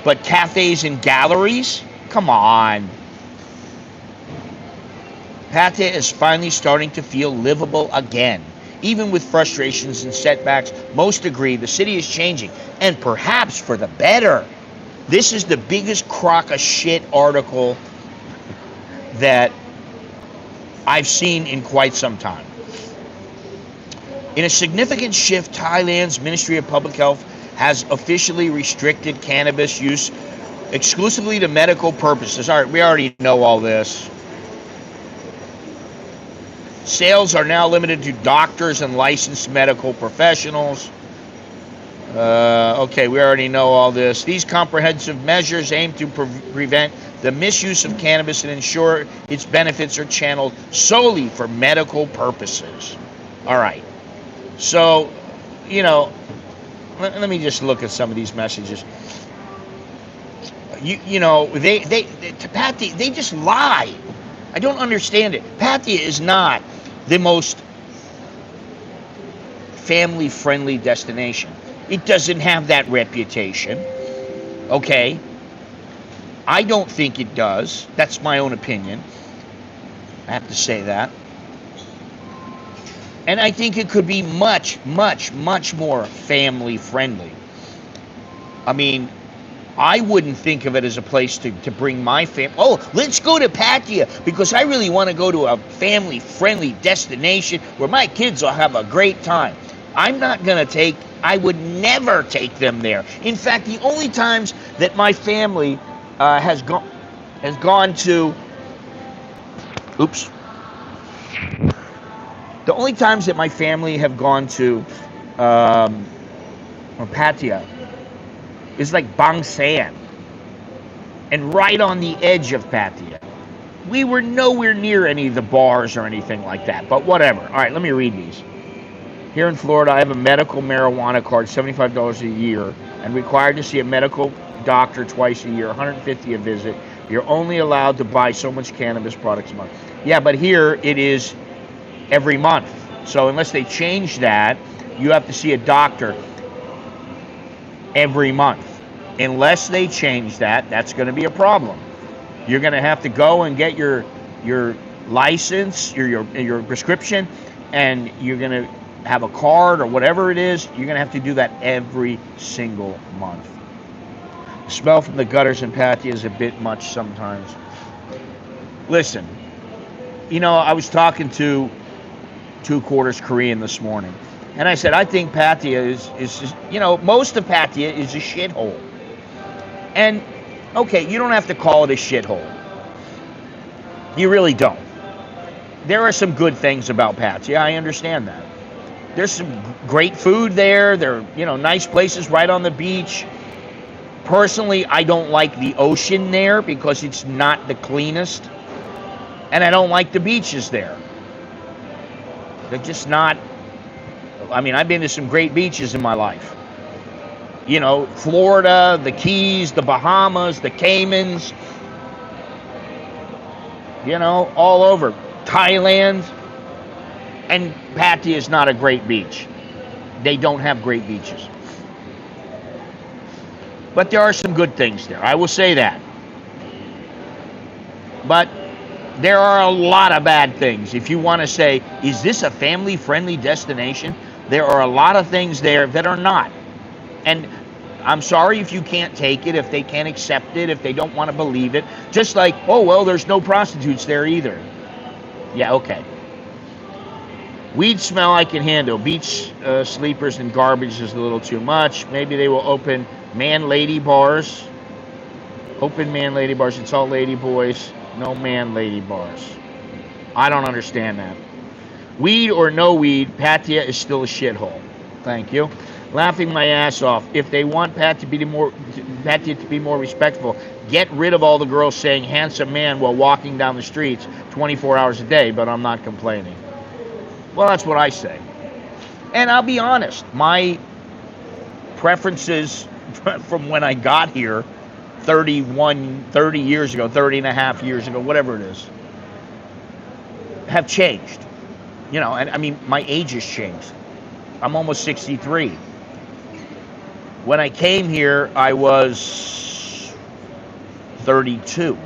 But cafes and galleries? Come on. Pattaya is finally starting to feel livable again. Even with frustrations and setbacks, most agree the city is changing, and perhaps for the better. This is the biggest crock of shit article that I've seen in quite some time. In a significant shift, Thailand's Ministry of Public Health has officially restricted cannabis use exclusively to medical purposes. All right, we already know all this. Sales are now limited to doctors and licensed medical professionals. Okay, we already know all this. These comprehensive measures aim to prevent the misuse of cannabis and ensure its benefits are channeled solely for medical purposes. All right. So, you know, let me just look at some of these messages. You know, Pattaya, they just lie. I don't understand it. Pattaya is not the most family-friendly destination. It doesn't have that reputation. Okay? I don't think it does. That's my own opinion. I have to say that. And I think it could be much, much, much more family-friendly. I mean, I wouldn't think of it as a place to bring my family. Oh, let's go to Pattaya because I really want to go to a family-friendly destination where my kids will have a great time. I'm not going to I would never take them there. In fact, the only times that my family has gone to, the only times that my family have gone to Pattaya is like Bangsan and right on the edge of Pattaya. We were nowhere near any of the bars or anything like that, but whatever. All right, let me read these. Here in Florida, I have a medical marijuana card, $75 a year, and required to see a medical doctor twice a year, $150 a visit. You're only allowed to buy so much cannabis products a month. Yeah, but here it is every month. So unless they change that, you have to see a doctor every month. Unless they change that, that's going to be a problem. You're going to have to go and get your license, your prescription, and you're going to have a card or whatever it is. You're going to have to do that every single month. The smell from the gutters in Pattaya is a bit much sometimes. Listen, you know, I was talking to 2/4 Korean this morning, and I said, I think Pattaya is you know, most of Pattaya is a shithole. And, okay, you don't have to call it a shithole. You really don't. There are some good things about Pattaya, I understand that. There's some great food there. There are, you know, nice places right on the beach. Personally, I don't like the ocean there because it's not the cleanest. And I don't like the beaches there. They're just not. I mean, I've been to some great beaches in my life. You know, Florida, the Keys, the Bahamas, the Caymans. You know, all over. Thailand. And Pattaya is not a great beach. They don't have great beaches. But there are some good things there. I will say that. But there are a lot of bad things. If you want to say, is this a family-friendly destination? There are a lot of things there that are not. And I'm sorry if you can't take it, if they can't accept it, if they don't want to believe it. Just like, oh, well, there's no prostitutes there either. Yeah, okay. Weed smell I can handle. Beach sleepers and garbage is a little too much. Maybe they will open man-lady bars. Open man lady bars. It's all lady boys. No man lady bars. I don't understand that. Weed or no weed, Pattaya is still a shithole. Thank you. Laughing my ass off. If they want Pattaya to be more respectful, get rid of all the girls saying handsome man while walking down the streets 24 hours a day, but I'm not complaining. Well, that's what I say. And I'll be honest, my preferences from when I got here 30 years ago, 30 and a half years ago, whatever it is, have changed. You know, and I mean, my age has changed. I'm almost 63. When I came here, I was 32.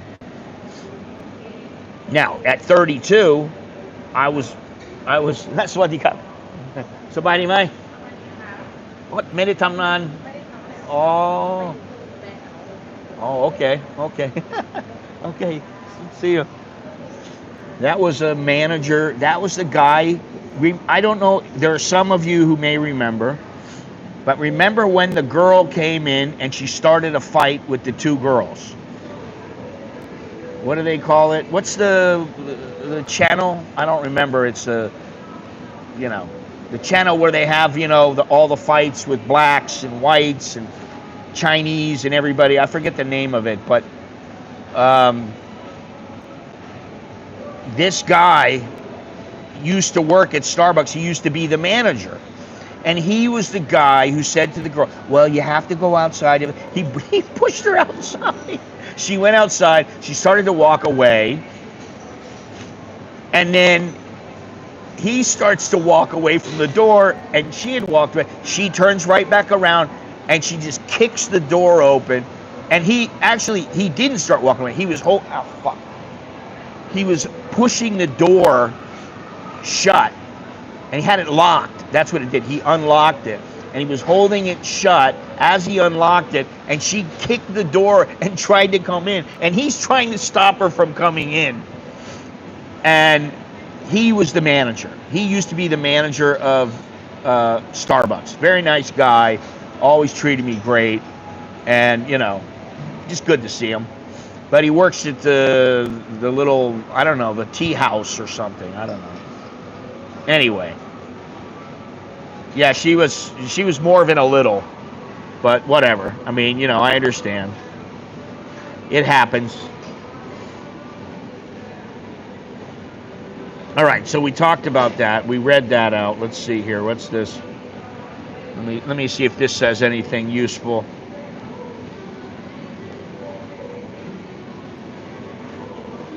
Now, at 32, I was, that's what you got. Sabay mai. What minute I'm on? Oh, okay. Okay, see you. That was a manager. That was the guy. I don't know. There are some of you who may remember, but remember when the girl came in and she started a fight with the two girls? What do they call it? What's the channel? I don't remember. It's the channel where they have all the fights with blacks and whites and Chinese and everybody. I forget the name of it, but this guy used to work at Starbucks. He used to be the manager. And he was the guy who said to the girl, well, you have to go outside. He pushed her outside. She went outside. She started to walk away. And then he starts to walk away from the door, and she had walked away. She turns right back around, and she just kicks the door open. And he didn't start walking away. He was He was pushing the door shut, and he had it locked. That's what it did. He unlocked it, and he was holding it shut as he unlocked it, and she kicked the door and tried to come in, and he's trying to stop her from coming in. And he was the manager. He used to be the manager of Starbucks. Very nice guy, always treated me great, and just good to see him. But he works at the little, I don't know, the tea house or something. I don't know. Anyway. Yeah, she was more of a little. But whatever. I mean, I understand. It happens. All right, so we talked about that. We read that out. Let's see here. What's this? Let me see if this says anything useful.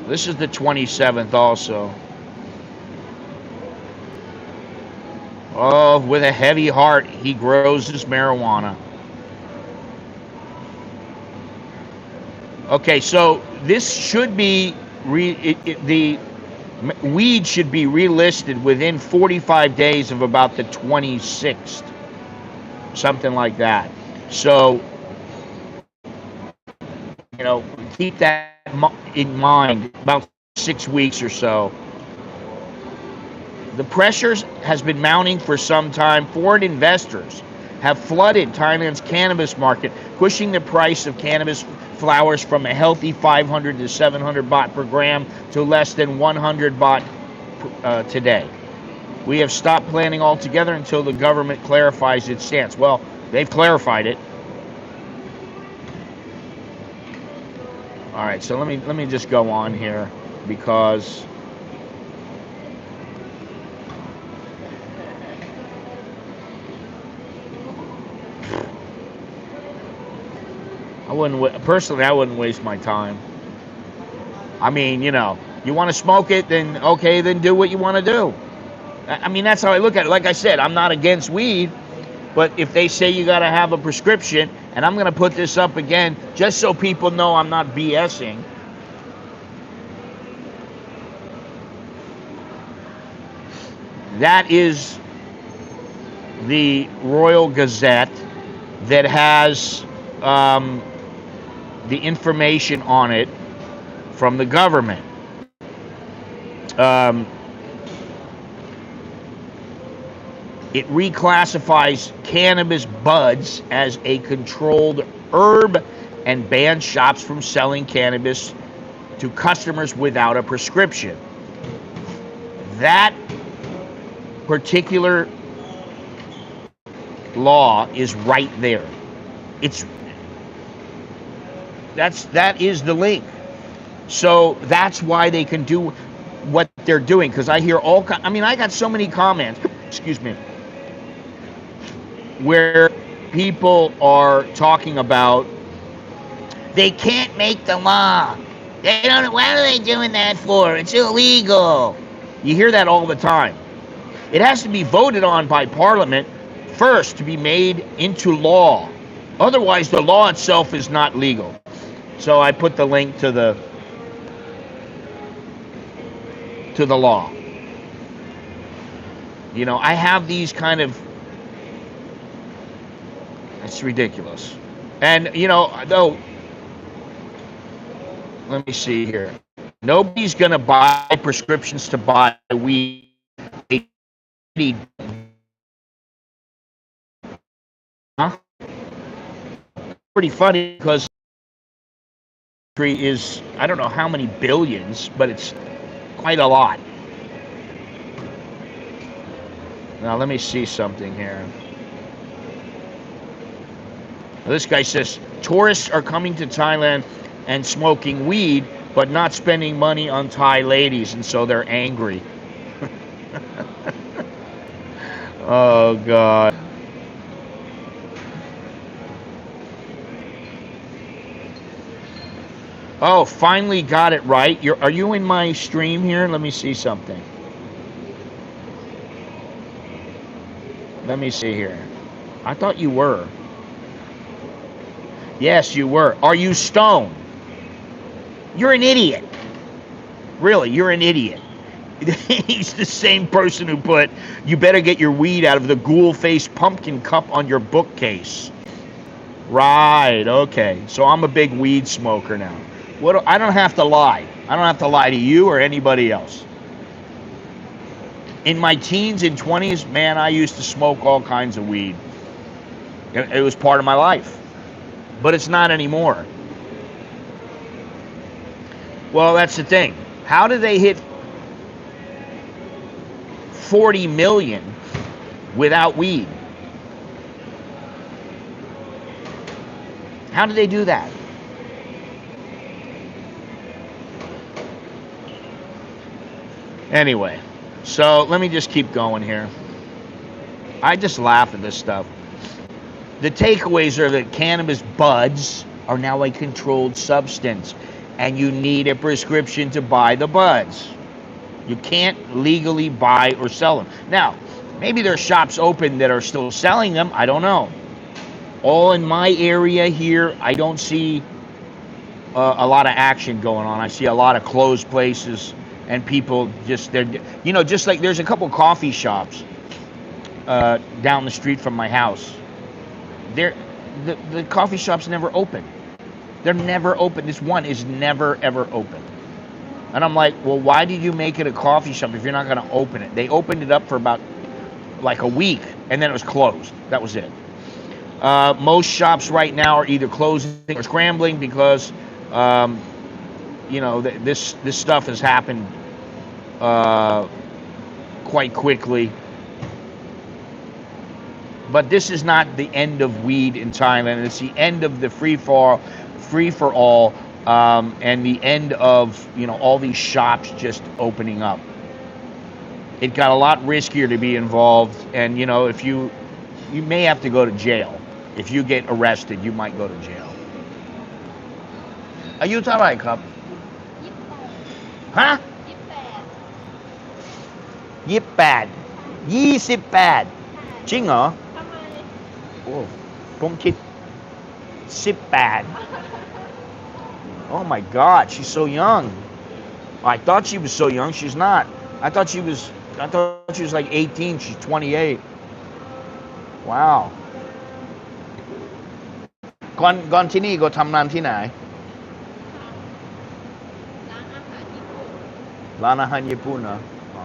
This is the 27th also. Oh, with a heavy heart, he grows his marijuana. Okay, so this should be, the weed should be relisted within 45 days of about the 26th. Something like that. So, keep that in mind, about 6 weeks or so. The pressures has been mounting for some time. Foreign investors have flooded Thailand's cannabis market, pushing the price of cannabis flowers from a healthy 500 to 700 baht per gram to less than 100 baht today. We have stopped planting altogether until the government clarifies its stance. Well, they've clarified it. All right, so let me just go on here because I wouldn't waste my time. I mean, you want to smoke it, then okay, then do what you want to do. I mean, that's how I look at it. Like I said, I'm not against weed, but if they say you got to have a prescription, and I'm going to put this up again just so people know I'm not BSing. That is the Royal Gazette that has the information on it from the government. It reclassifies cannabis buds as a controlled herb and banned shops from selling cannabis to customers without a prescription. That particular law is right there. That is the link. So that's why they can do what they're doing. Because I hear I got so many comments, excuse me, where people are talking about they can't make the law. They don't. What are they doing that for? It's illegal. You hear that all the time. It has to be voted on by Parliament first to be made into law. Otherwise, the law itself is not legal. So I put the link to the law. You know, I have these kind of. It's ridiculous. And you know, though. Let me see here. Nobody's going to buy prescriptions to buy weed. Huh? Pretty funny because is, I don't know how many billions, but it's quite a lot. Now let me see something here. This guy says tourists are coming to Thailand and smoking weed, but not spending money on Thai ladies, and so they're angry. Oh, God. Oh, finally got it right. Are you in my stream here? Let me see something. Let me see here. I thought you were. Yes, you were. Are you stoned? You're an idiot. Really, you're an idiot. He's the same person who put, you better get your weed out of the ghoul-faced pumpkin cup on your bookcase. Right, okay. So I'm a big weed smoker now. I don't have to lie. I don't have to lie to you or anybody else. In my teens and 20s, man, I used to smoke all kinds of weed. It was part of my life. But it's not anymore. Well, that's the thing. How do they hit 40 million without weed? How do they do that? Anyway, so let me just keep going here. I just laugh at this stuff. The takeaways are that cannabis buds are now a controlled substance, and you need a prescription to buy the buds. You can't legally buy or sell them. Now, maybe there are shops open that are still selling them. I don't know. All in my area here, I don't see a lot of action going on. I see a lot of closed places and people just, just like there's a couple coffee shops down the street from my house. The coffee shop's never open. They're never open. This one is never, ever open. And I'm like, well, why did you make it a coffee shop if you're not going to open it? They opened it up for about like a week, and then it was closed. That was it. Most shops right now are either closing or scrambling because, this stuff has happened quite quickly. But this is not the end of weed in Thailand. It's the end of the free for all, and the end of all these shops just opening up. It got a lot riskier to be involved, and if you may have to go to jail. If you get arrested, you might go to jail. อายุเท่าไหร่ครับฮะ28จริงเหรอโอ้ผมคิด18 Oh my God, she's so young. I thought she was so young. She's not. I thought she was like 18. She's 28. Wow. ก่อนที่นี่ก็ทำงานที่ไหนร้านอาหารญี่ปุ่นเหรออ๋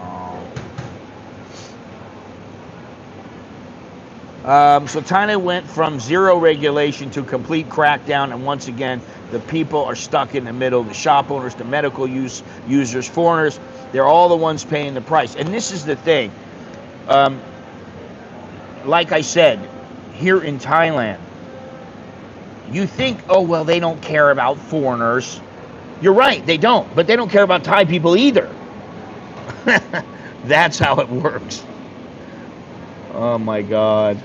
อ So Thailand went from zero regulation to complete crackdown, and once again, the people are stuck in the middle. The shop owners, the medical users, foreigners, they're all the ones paying the price. And this is the thing. Like I said, here in Thailand, you think, oh, well, they don't care about foreigners. You're right, they don't. But they don't care about Thai people either. That's how it works. Oh, my God.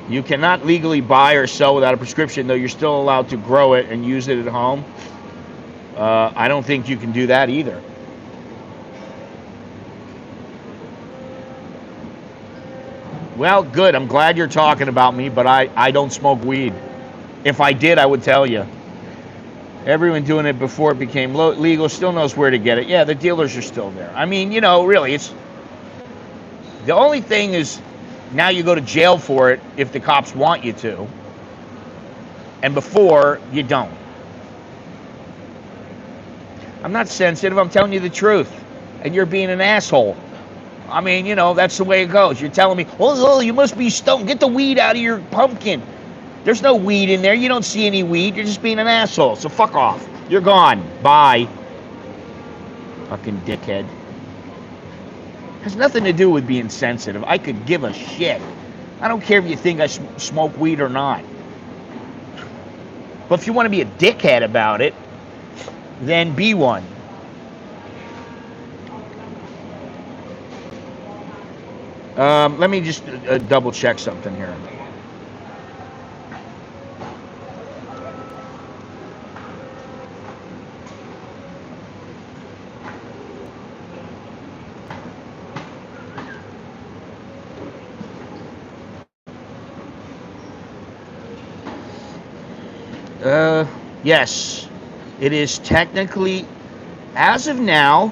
You cannot legally buy or sell without a prescription, though you're still allowed to grow it and use it at home. I don't think you can do that either. Well, good. I'm glad you're talking about me, but I don't smoke weed. If I did, I would tell you. Everyone doing it before it became legal still knows where to get it. Yeah, the dealers are still there. I mean, you know, really, it's... The only thing is, now you go to jail for it if the cops want you to. And before, you don't. I'm not sensitive. I'm telling you the truth. And you're being an asshole. I mean, you know, that's the way it goes. You're telling me, oh, you must be stoned. Get the weed out of your pumpkin. There's no weed in there. You don't see any weed. You're just being an asshole. So fuck off. You're gone. Bye. Fucking dickhead. Has nothing to do with being sensitive. I could give a shit. I don't care if you think I smoke weed or not. But if you want to be a dickhead about it, then be one. Let me just double check something here. Yes, it is technically, as of now,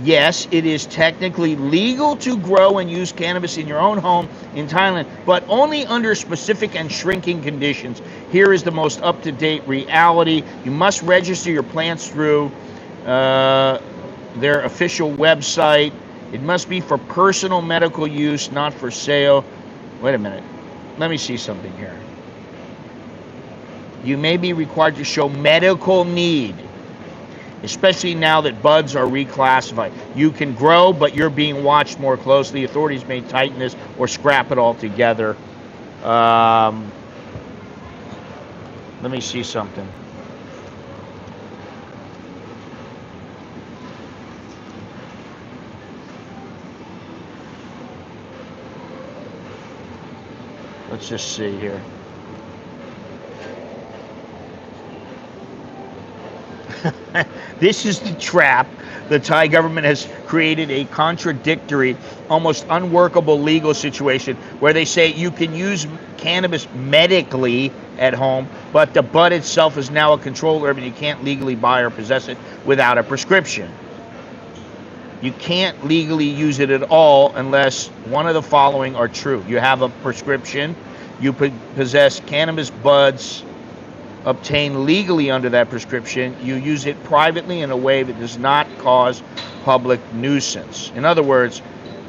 yes, it is technically legal to grow and use cannabis in your own home in Thailand, but only under specific and shrinking conditions. Here is the most up-to-date reality. You must register your plants through their official website. It must be for personal medical use, not for sale. Wait a minute. Let me see something here. You may be required to show medical need, especially now that buds are reclassified. You can grow, but you're being watched more closely. Authorities may tighten this or scrap it altogether. Let me see something. Let's just see here. This is the trap. The Thai government has created a contradictory, almost unworkable legal situation where they say you can use cannabis medically at home, but the bud itself is now a controlled herb and you can't legally buy or possess it without a prescription. You can't legally use it at all unless one of the following are true. You have a prescription, you possess cannabis buds obtained legally under that prescription, you use it privately in a way that does not cause public nuisance. In other words,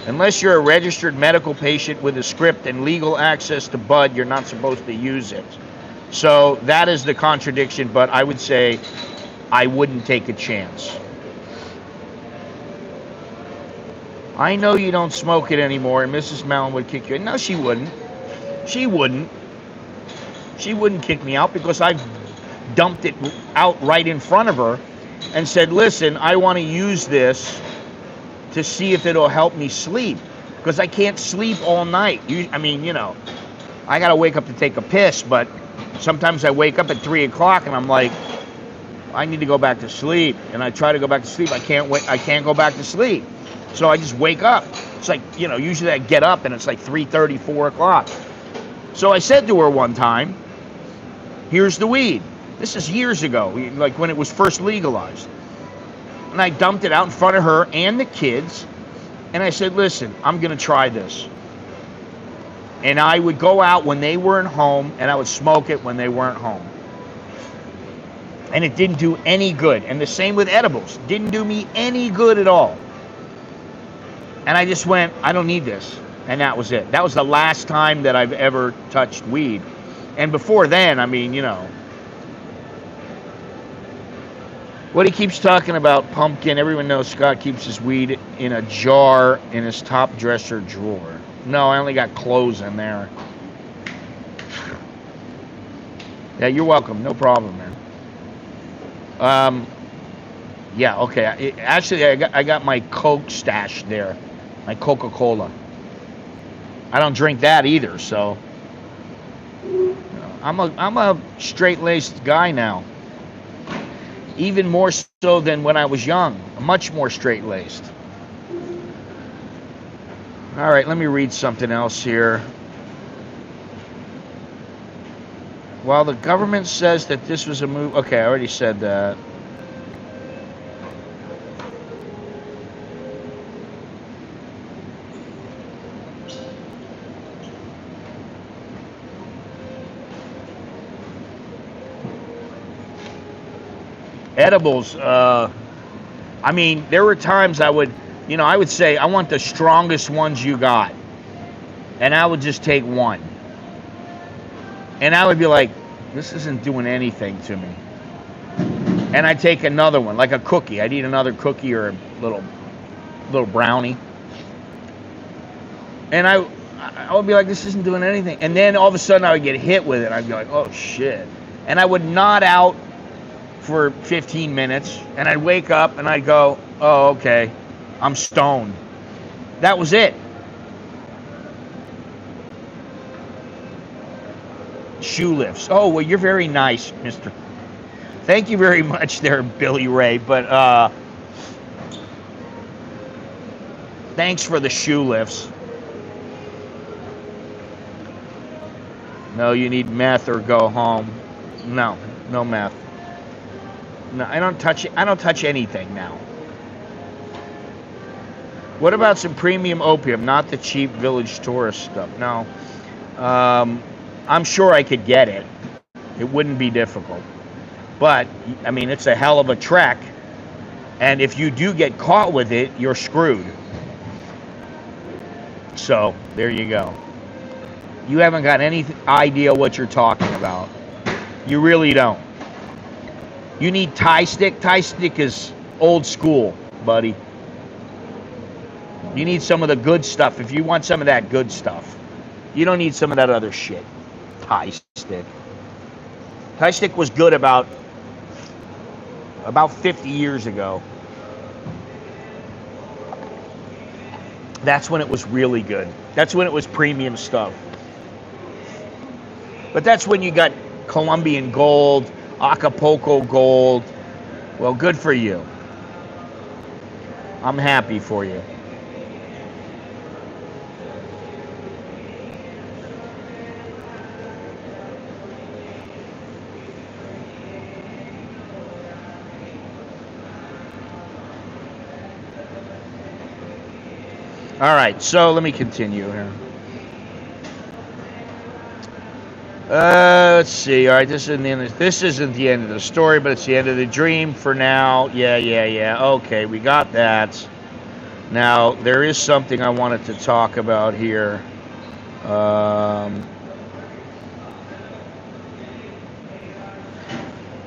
unless you're a registered medical patient with a script and legal access to bud, you're not supposed to use it. So that is the contradiction, but I would say I wouldn't take a chance. I know you don't smoke it anymore, and Mrs. Mellon would kick you. No, she wouldn't. She wouldn't. She wouldn't kick me out because I've dumped it out right in front of her and said, listen, I want to use this to see if it'll help me sleep because I can't sleep all night. I mean, you know, I got to wake up to take a piss, but sometimes I wake up at 3 o'clock and I'm like, I need to go back to sleep. And I try to go back to sleep. I can't go back to sleep. So I just wake up. It's like, you know, usually I get up and it's like 3:30, 4 o'clock. So I said to her one time, here's the weed. This is years ago, like when it was first legalized. And I dumped it out in front of her and the kids. And I said, listen, I'm going to try this. And I would go out when they weren't home and I would smoke it when they weren't home. And it didn't do any good. And the same with edibles. Didn't do me any good at all. And I just went, I don't need this. And that was it. That was the last time that I've ever touched weed. And before then, I mean, you know, what he keeps talking about, pumpkin. Everyone knows Scott keeps his weed in a jar in his top dresser drawer. No, I only got clothes in there. Yeah, you're welcome. No problem, man. Yeah, okay. Actually, I got my Coke stashed there, my Coca-Cola. I don't drink that either, so you know, I'm a straight-laced guy now. Even more so than when I was young. Much more straight-laced. All right, let me read something else here. While the government says that this was a move... Okay, I already said that. Edibles, I mean, there were times I would, you know, I would say, I want the strongest ones you got. And I would just take one. And I would be like, this isn't doing anything to me. And I'd take another one, like a cookie. I'd eat another cookie or a little brownie. And I would be like, this isn't doing anything. And then all of a sudden I would get hit with it. I'd be like, oh shit. And I would nod out for 15 minutes, and I'd wake up and I'd go, oh, okay, I'm stoned. That was it. Shoe lifts. Oh, well, you're very nice, mister. Thank you very much there, Billy Ray, but thanks for the shoe lifts. No, you need meth or go home. No meth. No, I don't touch anything now. What about some premium opium, not the cheap village tourist stuff? No. I'm sure I could get it. It wouldn't be difficult. But, I mean, it's a hell of a trek. And if you do get caught with it, you're screwed. So, there you go. You haven't got any idea what you're talking about. You really don't. You need Thai stick. Thai stick is old school, buddy. You need some of the good stuff if you want some of that good stuff. You don't need some of that other shit. Thai stick. Thai stick was good about 50 years ago. That's when it was really good. That's when it was premium stuff. But that's when you got Colombian gold, Acapulco gold. Well, good for you. I'm happy for you. All right, so let me continue here. Let's see. All right, this isn't the end of the story, but it's the end of the dream for now. Yeah. Okay, we got that. Now, there is something I wanted to talk about here.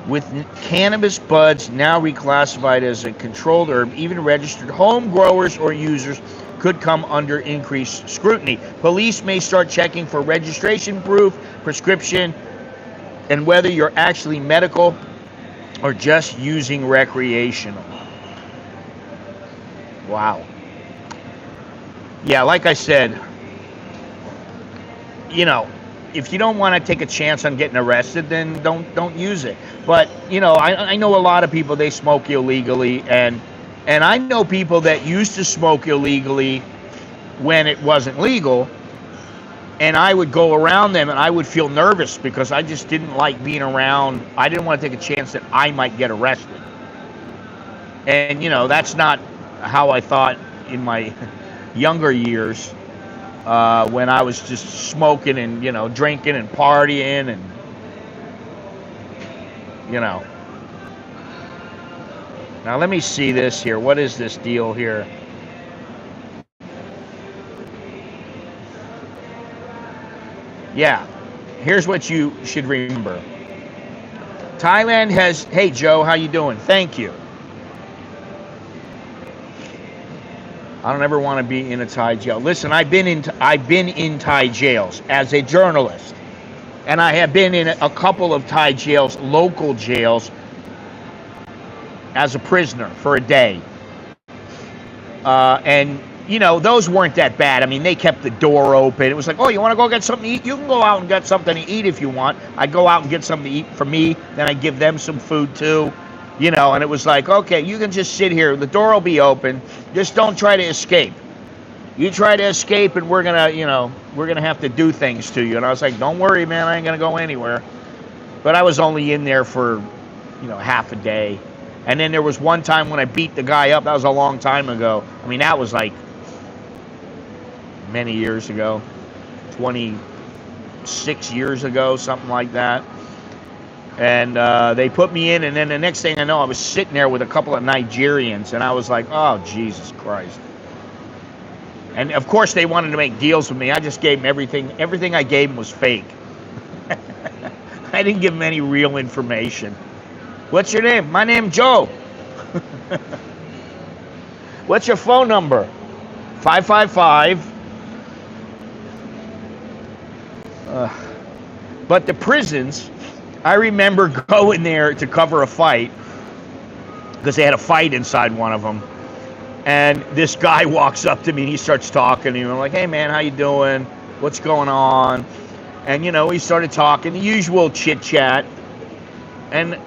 With cannabis buds now reclassified as a controlled herb, even registered home growers or users could come under increased scrutiny. Police may start checking for registration proof, prescription, and whether you're actually medical or just using recreational. Wow. Yeah, like I said, you know, if you don't want to take a chance on getting arrested, then don't use it. But, you know, I know a lot of people, they smoke illegally, and I know people that used to smoke illegally when it wasn't legal, and I would go around them and I would feel nervous because I just didn't like being around. I didn't want to take a chance that I might get arrested. And, you know, that's not how I thought in my younger years when I was just smoking and, you know, drinking and partying and, you know. Now let me see this here. What is this deal here? Yeah. Here's what you should remember. Thailand has, hey Joe, how you doing? Thank you. I don't ever want to be in a Thai jail. Listen, I've been in Thai jails as a journalist, and I have been in a couple of Thai jails, local jails, as a prisoner for a day. And you know, those weren't that bad. I mean, they kept the door open. It was like, oh, you want to go get something to eat? You can go out and get something to eat if you want. I'd go out and get something to eat for me. Then I'd give them some food too. You know, and it was like, okay, you can just sit here. The door will be open. Just don't try to escape. You try to escape and we're going to, you know, we're going to have to do things to you. And I was like, don't worry, man, I ain't going to go anywhere. But I was only in there for, you know, half a day. And then there was one time when I beat the guy up. That was a long time ago. I mean, that was like many years ago, 26 years ago, something like that. And they put me in, and then the next thing I know, I was sitting there with a couple of Nigerians, and I was like, oh, Jesus Christ. And, of course, they wanted to make deals with me. I just gave them everything. Everything I gave them was fake. I didn't give them any real information. What's your name? My name's Joe. What's your phone number? 555. But the prisons, I remember going there to cover a fight because they had a fight inside one of them. And this guy walks up to me and he starts talking to me. I'm like, hey man, how you doing? What's going on? And you know, he started talking, the usual chit chat. And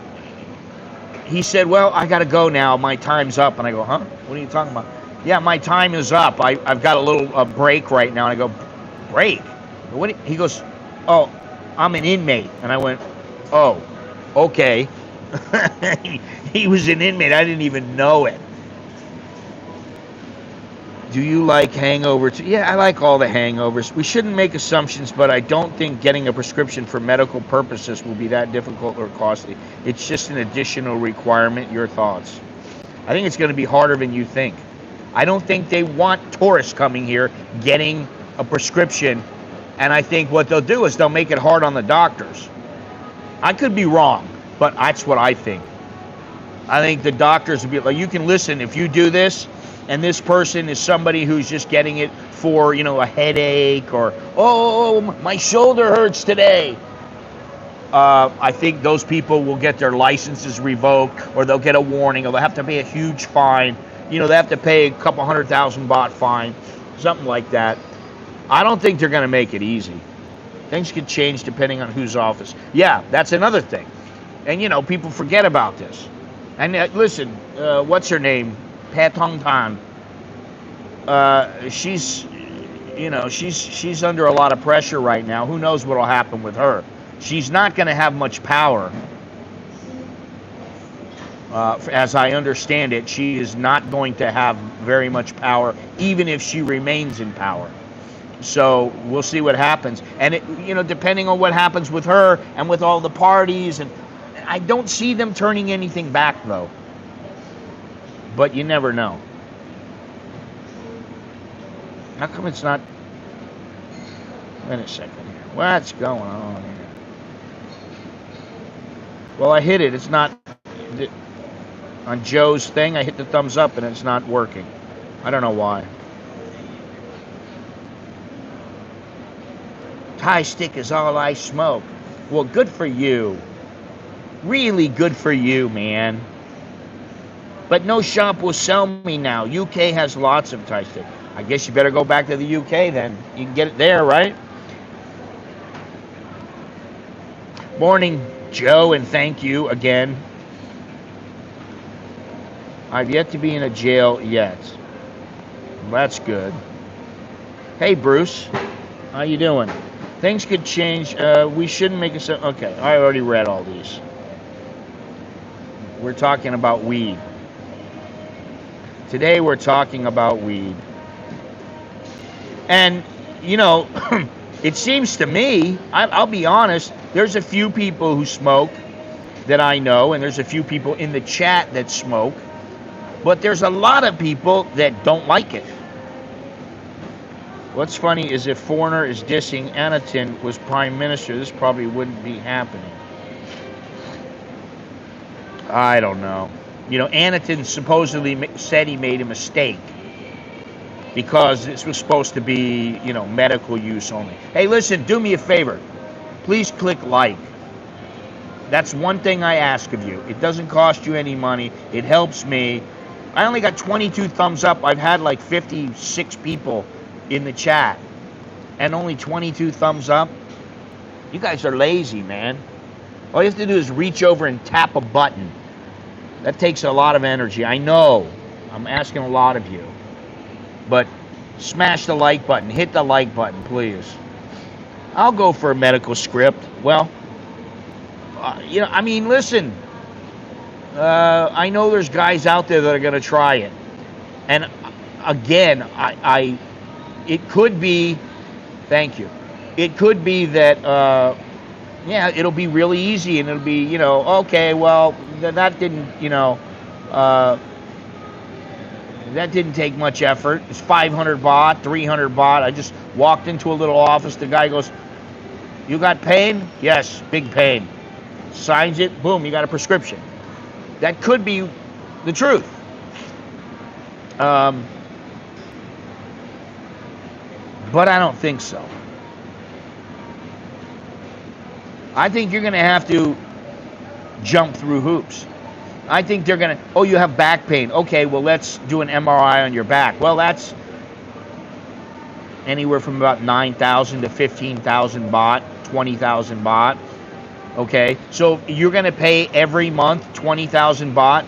he said, well, I got to go now. My time's up. And I go, huh? What are you talking about? Yeah, my time is up. I've got a little break right now. And I go, break? What? He goes, oh, I'm an inmate. And I went, oh, okay. He was an inmate. I didn't even know it. Do you like hangovers? Yeah, I like all the hangovers. We shouldn't make assumptions, but I don't think getting a prescription for medical purposes will be that difficult or costly. It's just an additional requirement. Your thoughts? I think it's going to be harder than you think. I don't think they want tourists coming here getting a prescription, and I think what they'll do is they'll make it hard on the doctors. I could be wrong, but that's what I think. I think the doctors will be like, you can listen, if you do this, and this person is somebody who's just getting it for, you know, a headache or, oh, my shoulder hurts today. I think those people will get their licenses revoked, or they'll get a warning, or they'll have to pay a huge fine. You know, they have to pay a couple 100,000 baht fine, something like that. I don't think they're going to make it easy. Things could change depending on whose office. Yeah, that's another thing. And, you know, people forget about this. And listen, what's her name? Pat Tong Tan. She's, you know, she's under a lot of pressure right now. Who knows what will happen with her? She's not going to have much power. As I understand it, she is not going to have very much power, even if she remains in power. So we'll see what happens. And, you know, depending on what happens with her and with all the parties, and I don't see them turning anything back, though. But you never know. How come it's not? Wait a second here. What's going on here? Well, I hit it. It's not. On Joe's thing, I hit the thumbs up and it's not working. I don't know why. Thai stick is all I smoke. Well, good for you. Really good for you, man. But no shop will sell me now. UK has lots of Thai stick. I guess you better go back to the UK then. You can get it there, right? Morning, Joe, and thank you again. I've yet to be in a jail yet. Well, that's good. Hey, Bruce. How you doing? Things could change. We shouldn't make a... Okay, I already read all these. We're talking about weed. Today we're talking about weed. And, you know, it seems to me, I'll be honest, there's a few people who smoke that I know, and there's a few people in the chat that smoke, but there's a lot of people that don't like it. What's funny is if Foreigner is dissing Anatin was prime minister, this probably wouldn't be happening. I don't know. You know, Anatin supposedly said he made a mistake because this was supposed to be, you know, medical use only. Hey, listen, do me a favor. Please click like. That's one thing I ask of you. It doesn't cost you any money. It helps me. I only got 22 thumbs up. I've had like 56 people in the chat and only 22 thumbs up. You guys are lazy, man. All you have to do is reach over and tap a button. That takes a lot of energy. I know. I'm asking a lot of you. But smash the like button. Hit the like button, please. I'll go for a medical script. Well, you know, I mean, listen. I know there's guys out there that are going to try it. And again, it could be, thank you. It could be that, yeah, it'll be really easy and it'll be, you know, okay, well, that didn't, you know, that didn't take much effort. It's 500 baht, 300 baht. I just walked into a little office. The guy goes, "You got pain?" "Yes, big pain." Signs it, boom, you got a prescription. That could be the truth. But I don't think so. I think you're going to have to jump through hoops. I think they're going to, oh, you have back pain. Okay, well, let's do an MRI on your back. Well, that's anywhere from about 9,000 to 15,000 baht, 20,000 baht. Okay, so you're going to pay every month 20,000 baht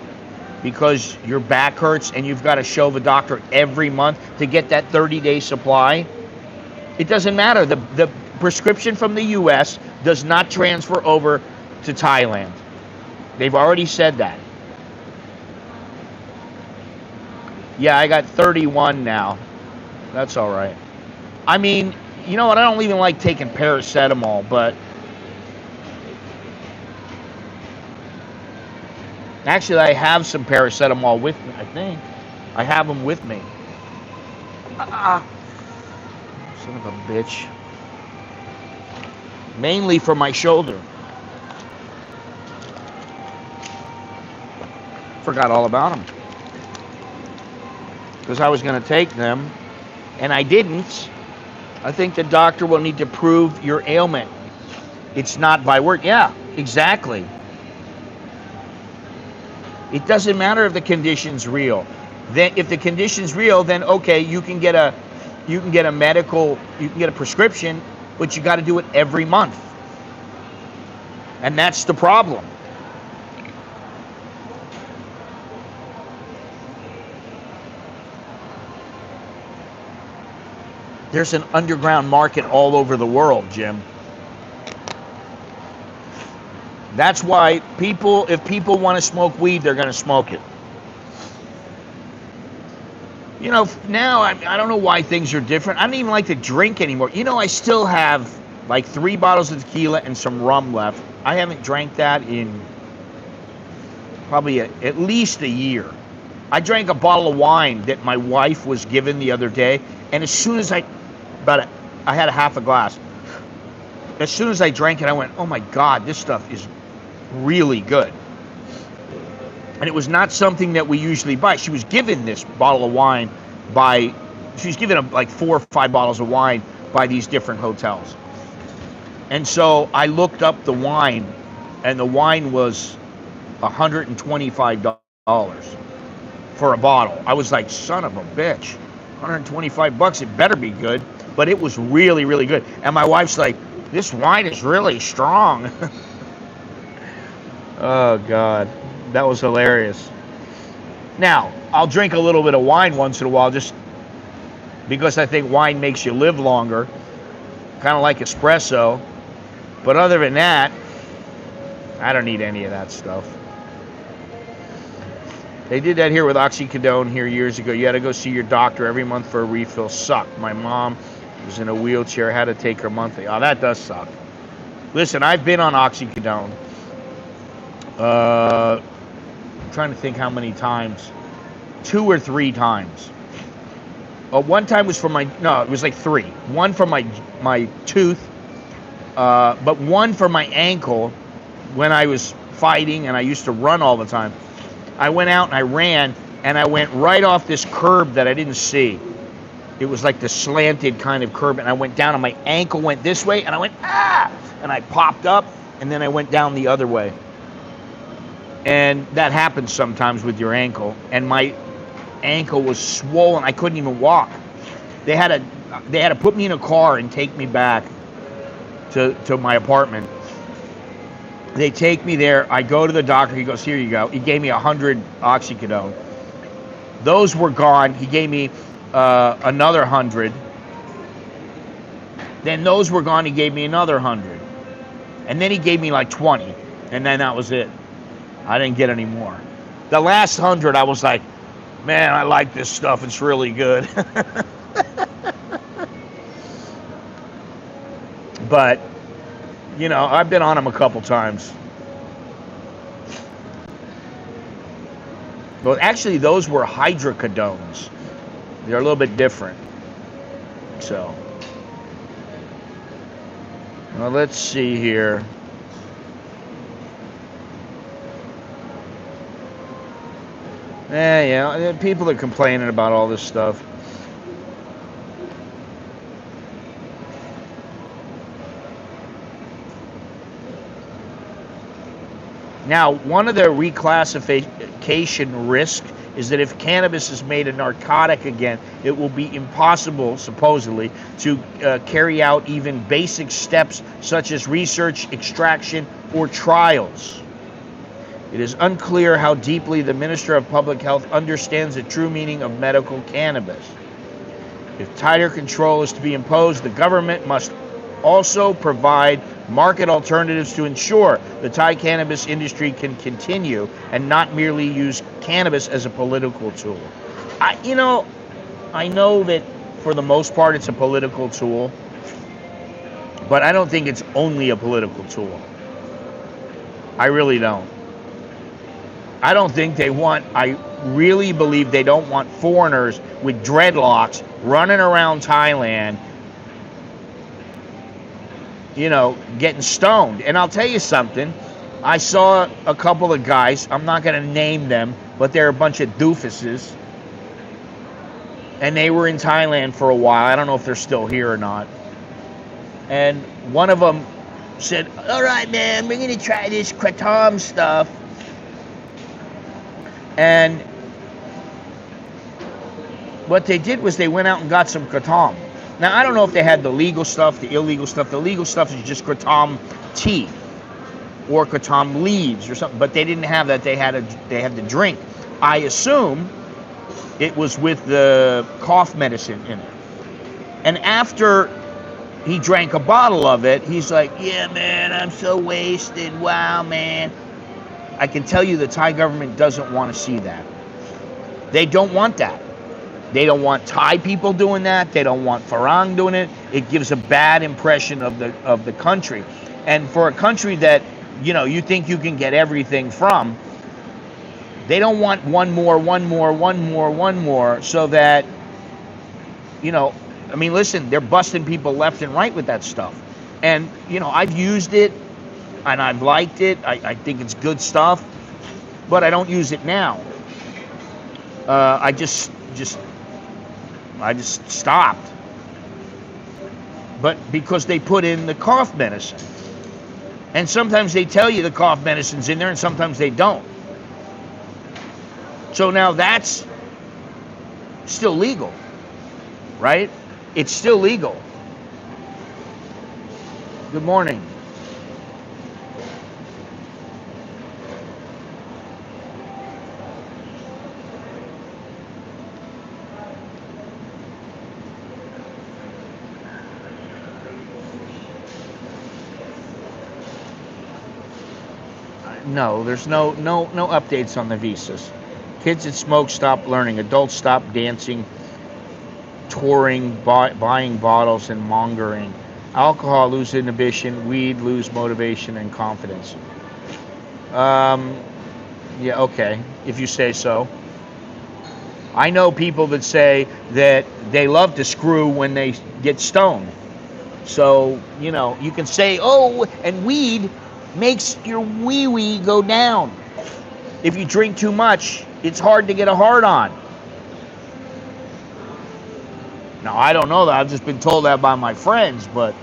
because your back hurts and you've got to show the doctor every month to get that 30-day supply. It doesn't matter. The prescription from the U.S. does not transfer over to Thailand. They've already said that. Yeah, I got 31 now. That's all right. I mean, you know what? I don't even like taking paracetamol, but actually, I have some paracetamol with me, I think. I have them with me. Son of a bitch. Mainly for my shoulder. Forgot all about them. Because I was going to take them, and I didn't. I think the doctor will need to prove your ailment. It's not by word. Yeah, exactly. It doesn't matter if the condition's real. Then, if the condition's real, then okay, you can get a prescription, but you got to do it every month, and that's the problem. There's an underground market all over the world, Jim. That's why if people want to smoke weed, they're going to smoke it. You know, now I don't know why things are different. I don't even like to drink anymore. You know, I still have like 3 bottles of tequila and some rum left. I haven't drank that in probably at least a year. I drank a bottle of wine that my wife was given the other day, and as soon as I had a half a glass. As soon as I drank it, I went, oh my God, this stuff is really good. And it was not something that we usually buy. She was given this bottle of wine she was given like 4 or 5 bottles of wine by these different hotels. And so I looked up the wine, and the wine was $125 for a bottle. I was like, son of a bitch, 125 bucks, it better be good. But it was really, really good. And my wife's like, this wine is really strong. Oh, God. That was hilarious. Now, I'll drink a little bit of wine once in a while just because I think wine makes you live longer. Kind of like espresso. But other than that, I don't need any of that stuff. They did that here with oxycodone here years ago. You had to go see your doctor every month for a refill. Sucked. My mom was in a wheelchair, had to take her monthly. Oh, that does suck. Listen, I've been on oxycodone. I'm trying to think how many times. 2 or 3 times. One time was for my, no, it was like 3. One for my tooth, but one for my ankle when I was fighting and I used to run all the time. I went out and I ran and I went right off this curb that I didn't see. It was like the slanted kind of curb, and I went down and my ankle went this way and I went, ah! And I popped up and then I went down the other way. And that happens sometimes with your ankle. And my ankle was swollen. I couldn't even walk. They had to put me in a car and take me back to my apartment. They take me there. I go to the doctor. He goes, here you go. He gave me 100 oxycodone. Those were gone. He gave me another 100. Then those were gone. He gave me another 100. And then he gave me like 20. And then that was it. I didn't get any more. The last 100, I was like, man, I like this stuff. It's really good. But, you know, I've been on them a couple times. Well, actually, those were hydrocodones. They're a little bit different. So, well, let's see here. Yeah, people are complaining about all this stuff. Now, one of the reclassification risks is that if cannabis is made a narcotic again, it will be impossible, supposedly, to carry out even basic steps such as research, extraction, or trials. It is unclear how deeply the Minister of Public Health understands the true meaning of medical cannabis. If tighter control is to be imposed, the government must also provide market alternatives to ensure the Thai cannabis industry can continue and not merely use cannabis as a political tool. I know that for the most part it's a political tool, but I don't think it's only a political tool. I really don't. I don't think I really believe they don't want foreigners with dreadlocks running around Thailand, you know, getting stoned. And I'll tell you something. I saw a couple of guys, I'm not going to name them, but they're a bunch of doofuses. And they were in Thailand for a while. I don't know if they're still here or not. And one of them said, all right, man, we're going to try this kratom stuff. And what they did was they went out and got some kratom. Now, I don't know if they had the legal stuff, the illegal stuff. The legal stuff is just kratom tea or kratom leaves or something, but they didn't have that. They had the drink. I assume it was with the cough medicine in it. And after he drank a bottle of it, he's like, yeah, man, I'm so wasted. Wow, man. I can tell you the Thai government doesn't want to see that. They don't want that. They don't want Thai people doing that. They don't want Farang doing it. It gives a bad impression of the country. And for a country that, you know, you think you can get everything from, they don't want one more, so that, you know, I mean, listen, they're busting people left and right with that stuff. And, you know, I've used it and I've liked it. I think it's good stuff, but I don't use it now. I just stopped. But because they put in the cough medicine. And sometimes they tell you the cough medicine's in there and sometimes they don't. So now that's still legal, right? It's still legal. Good morning. No, there's no updates on the visas. Kids that smoke stop learning. Adults stop dancing, touring, buying bottles, and mongering. Alcohol lose inhibition. Weed lose motivation and confidence. Yeah, okay, if you say so. I know people that say that they love to screw when they get stoned. So, you know, you can say, oh, and weed makes your wee-wee go down. If you drink too much, it's hard to get a hard on. Now, I don't know that. I've just been told that by my friends, but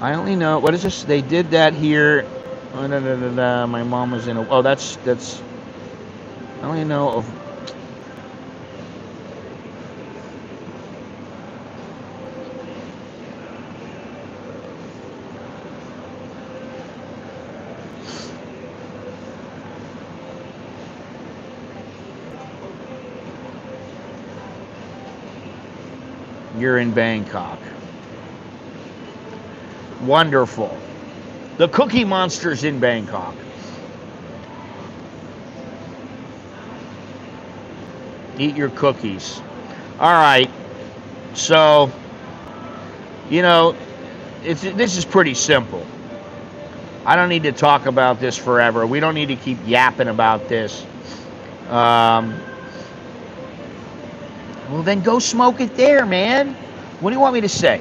I only know, what is this? They did that here. Oh, my mom was in a, oh, that's, I only know of, you're in Bangkok. Wonderful. The Cookie Monster's in Bangkok. Eat your cookies. All right. So, you know, this is pretty simple. I don't need to talk about this forever. We don't need to keep yapping about this. Well, then go smoke it there, man. What do you want me to say?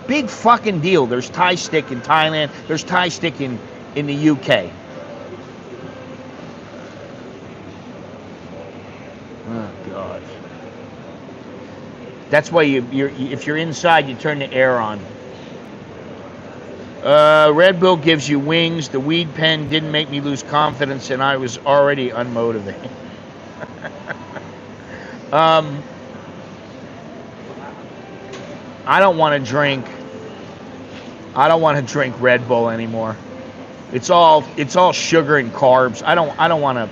Big fucking deal. There's Thai stick in Thailand. There's Thai stick in the UK. Oh, God. That's why if you're inside, you turn the air on. Red Bull gives you wings. The weed pen didn't make me lose confidence, and I was already unmotivated. I don't want to drink. I don't want to drink Red Bull anymore. It's all sugar and carbs. I don't want to.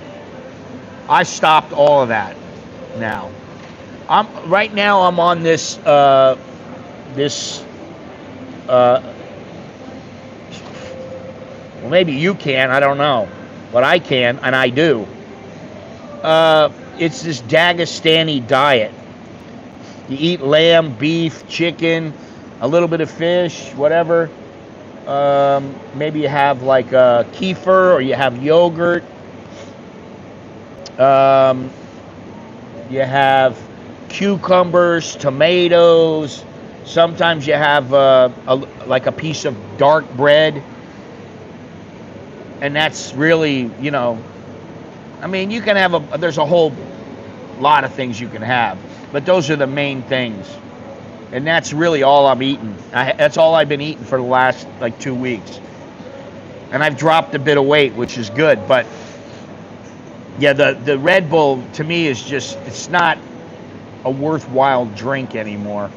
I stopped all of that now. Right now I'm on this well, maybe you can, I don't know, but I can, and I do. It's this Dagestani diet. You eat lamb, beef, chicken, a little bit of fish, whatever. Maybe you have like a kefir, or you have yogurt. You have cucumbers, tomatoes. Sometimes you have like a piece of dark bread. And that's really, you know, I mean, you can have there's a whole lot of things you can have. But those are the main things. And that's really all I'm eating. That's all I've been eating for the last, like, 2 weeks. And I've dropped a bit of weight, which is good. But, yeah, the Red Bull, to me, is just, it's not a worthwhile drink anymore.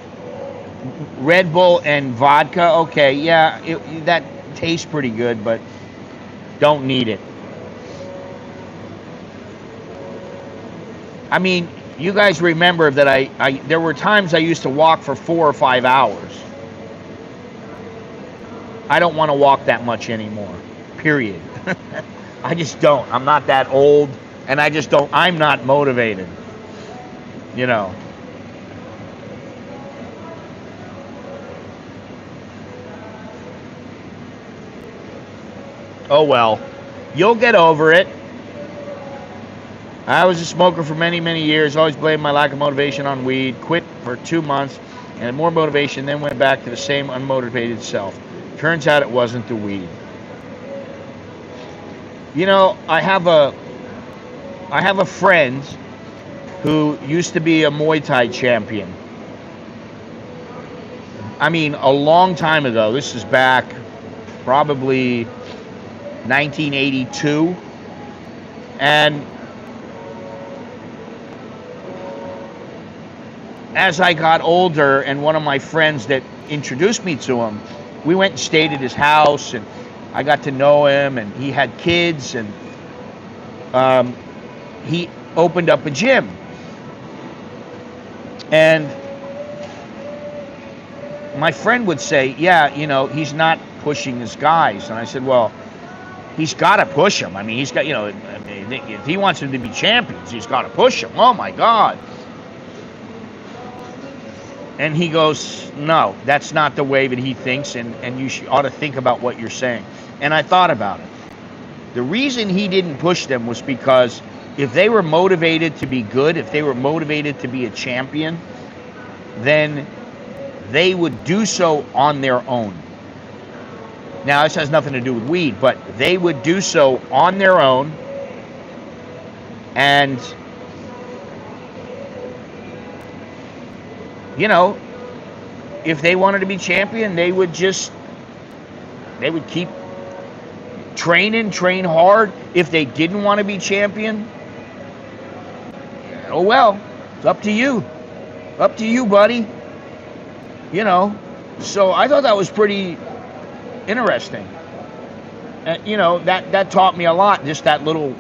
Red Bull and vodka, okay, yeah, that tastes pretty good, but don't need it. I mean, you guys remember that there were times I used to walk for 4 or 5 hours. I don't want to walk that much anymore, period. I just don't. I'm not that old, and I just don't. I'm not motivated, you know. Oh well, you'll get over it. I was a smoker for many, many years, always blamed my lack of motivation on weed, quit for 2 months, and had more motivation, then went back to the same unmotivated self. Turns out it wasn't the weed. You know, I have a friend who used to be a Muay Thai champion. I mean, a long time ago. This is back probably 1982. And as I got older, and one of my friends that introduced me to him, we went and stayed at his house, and I got to know him, and he had kids, and he opened up a gym. And my friend would say, yeah, you know, he's not pushing his guys. And I said, well, he's got to push them. I mean, he's got, you know, I mean, if he wants them to be champions, he's got to push them. Oh, my God. And he goes, no, that's not the way that he thinks, and you ought to think about what you're saying. And I thought about it. The reason he didn't push them was because if they were motivated to be good, if they were motivated to be a champion, then they would do so on their own. Now, this has nothing to do with weed, but they would do so on their own, and, you know, if they wanted to be champion, they would keep train hard. If they didn't want to be champion, oh well, it's up to you. Up to you, buddy. You know, so I thought that was pretty interesting. And, you know, that taught me a lot, just that little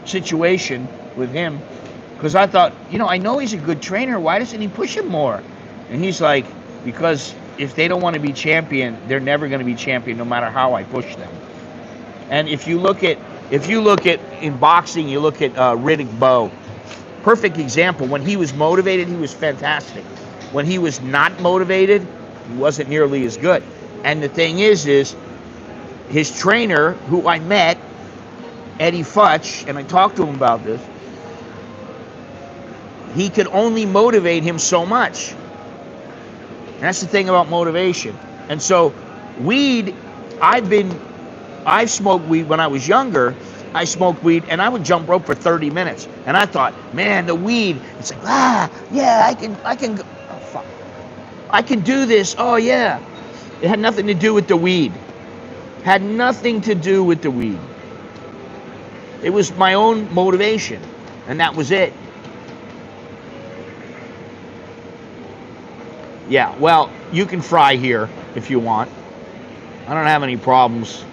situation with him. Because I thought, you know, I know he's a good trainer. Why doesn't he push him more? And he's like, because if they don't want to be champion, they're never going to be champion no matter how I push them. And if you look at in boxing, you look at Riddick Bowe. Perfect example. When he was motivated, he was fantastic. When he was not motivated, he wasn't nearly as good. And the thing is his trainer, who I met, Eddie Futch, and I talked to him about this, he could only motivate him so much. And that's the thing about motivation. And so weed, I've smoked weed when I was younger. I smoked weed and I would jump rope for 30 minutes. And I thought, man, the weed, it's like, yeah, I can do this. Oh yeah. It had nothing to do with the weed. Had nothing to do with the weed. It was my own motivation, and that was it. Yeah, well, you can fry here if you want. I don't have any problems.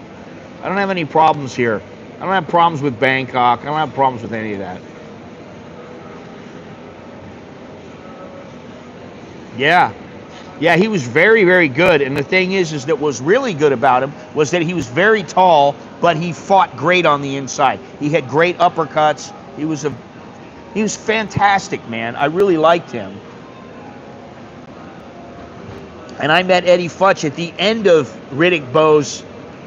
I don't have any problems here. I don't have problems with Bangkok. I don't have problems with any of that. Yeah. Yeah, he was very, very good. And the thing is that what was really good about him was that he was very tall, but he fought great on the inside. He had great uppercuts. He was fantastic, man. I really liked him. And I met Eddie Futch at the end of Riddick Bowe's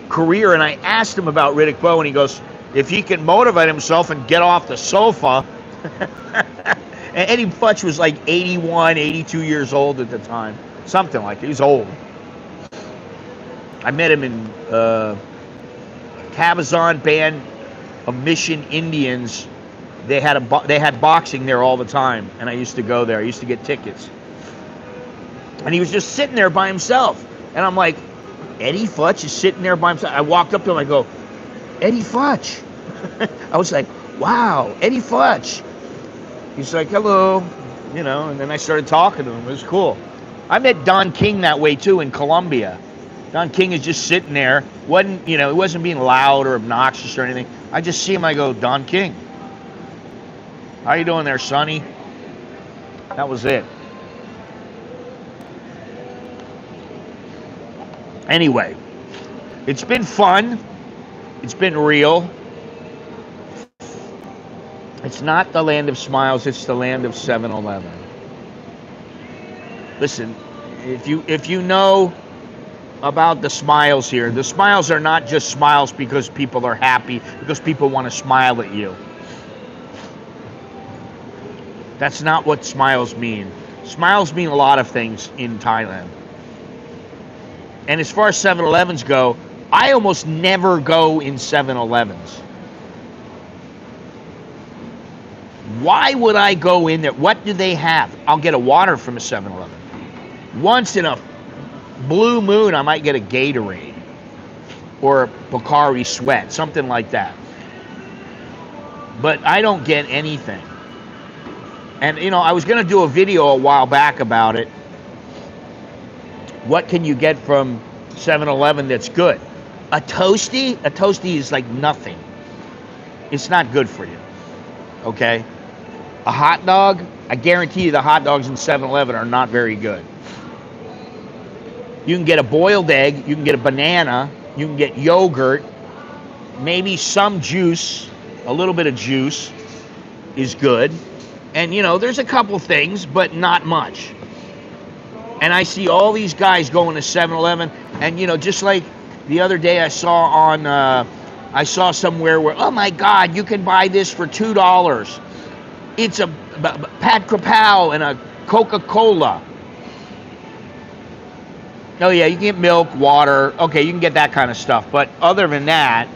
career, and I asked him about Riddick Bowe, and he goes, if he can motivate himself and get off the sofa. And Eddie Futch was like 81, 82 years old at the time. Something like that. He was old. I met him in Cabazon band of Mission Indians. They had boxing there all the time, and I used to go there. I used to get tickets. And he was just sitting there by himself. And I'm like, Eddie Futch is sitting there by himself. I walked up to him, I go, Eddie Futch. I was like, wow, Eddie Futch. He's like, hello, you know, and then I started talking to him. It was cool. I met Don King that way too in Colombia. Don King is just sitting there. He wasn't being loud or obnoxious or anything. I just see him, I go, Don King. How you doing there, Sonny? That was it. Anyway, it's been fun. It's been real. It's not the land of smiles, it's the land of 7-Eleven. Listen, if you know about the smiles here, the smiles are not just smiles because people are happy, because people want to smile at you. That's not what smiles mean. Smiles mean a lot of things in Thailand. And as far as 7-Elevens go, I almost never go in 7-Elevens. Why would I go in there? What do they have? I'll get a water from a 7-Eleven. Once in a blue moon, I might get a Gatorade or a Bacardi Sweat, something like that. But I don't get anything. And, you know, I was going to do a video a while back about it. What can you get from 7-Eleven that's good? A Toasty? A Toasty is like nothing. It's not good for you. Okay? A hot dog? I guarantee you the hot dogs in 7-Eleven are not very good. You can get a boiled egg, you can get a banana, you can get yogurt, maybe some juice, a little bit of juice is good. And, you know, there's a couple things, but not much. And I see all these guys going to 7-Eleven, and, you know, just like the other day I saw somewhere where, oh my God, you can buy this for $2. It's a Pat Krapow and a Coca-Cola. Oh yeah, you can get milk, water. Okay, you can get that kind of stuff. But other than that,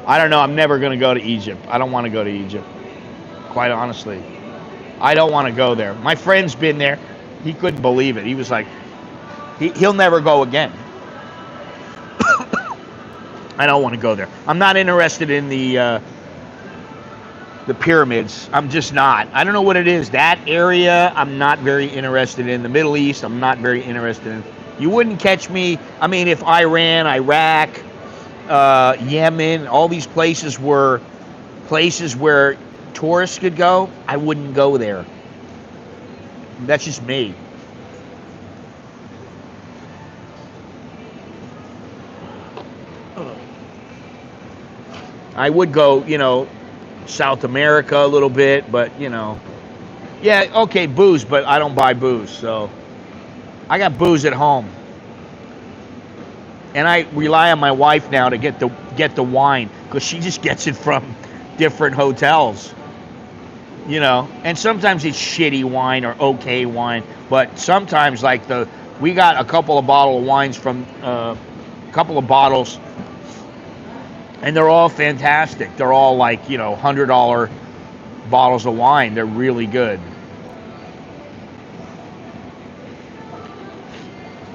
I don't know. I'm never going to go to Egypt. I don't want to go to Egypt. Quite honestly. I don't want to go there. My friend's been there. He couldn't believe it. He was like, he'll never go again. I don't want to go there. I'm not interested in the pyramids. I'm just not. I don't know what it is. That area, I'm not very interested in. The Middle East, I'm not very interested in. You wouldn't catch me. I mean, if Iran, Iraq, Yemen, all these places were places where tourists could go, I wouldn't go there. That's just me. I would go, you know, South America a little bit, but, you know, yeah, okay, booze, but I don't buy booze, so I got booze at home. And I rely on my wife now to get the wine, because she just gets it from different hotels, you know. And sometimes it's shitty wine or okay wine, but sometimes like we got a couple of bottles of wines from and they're all fantastic. They're all like, you know, $100 bottles of wine. They're really good.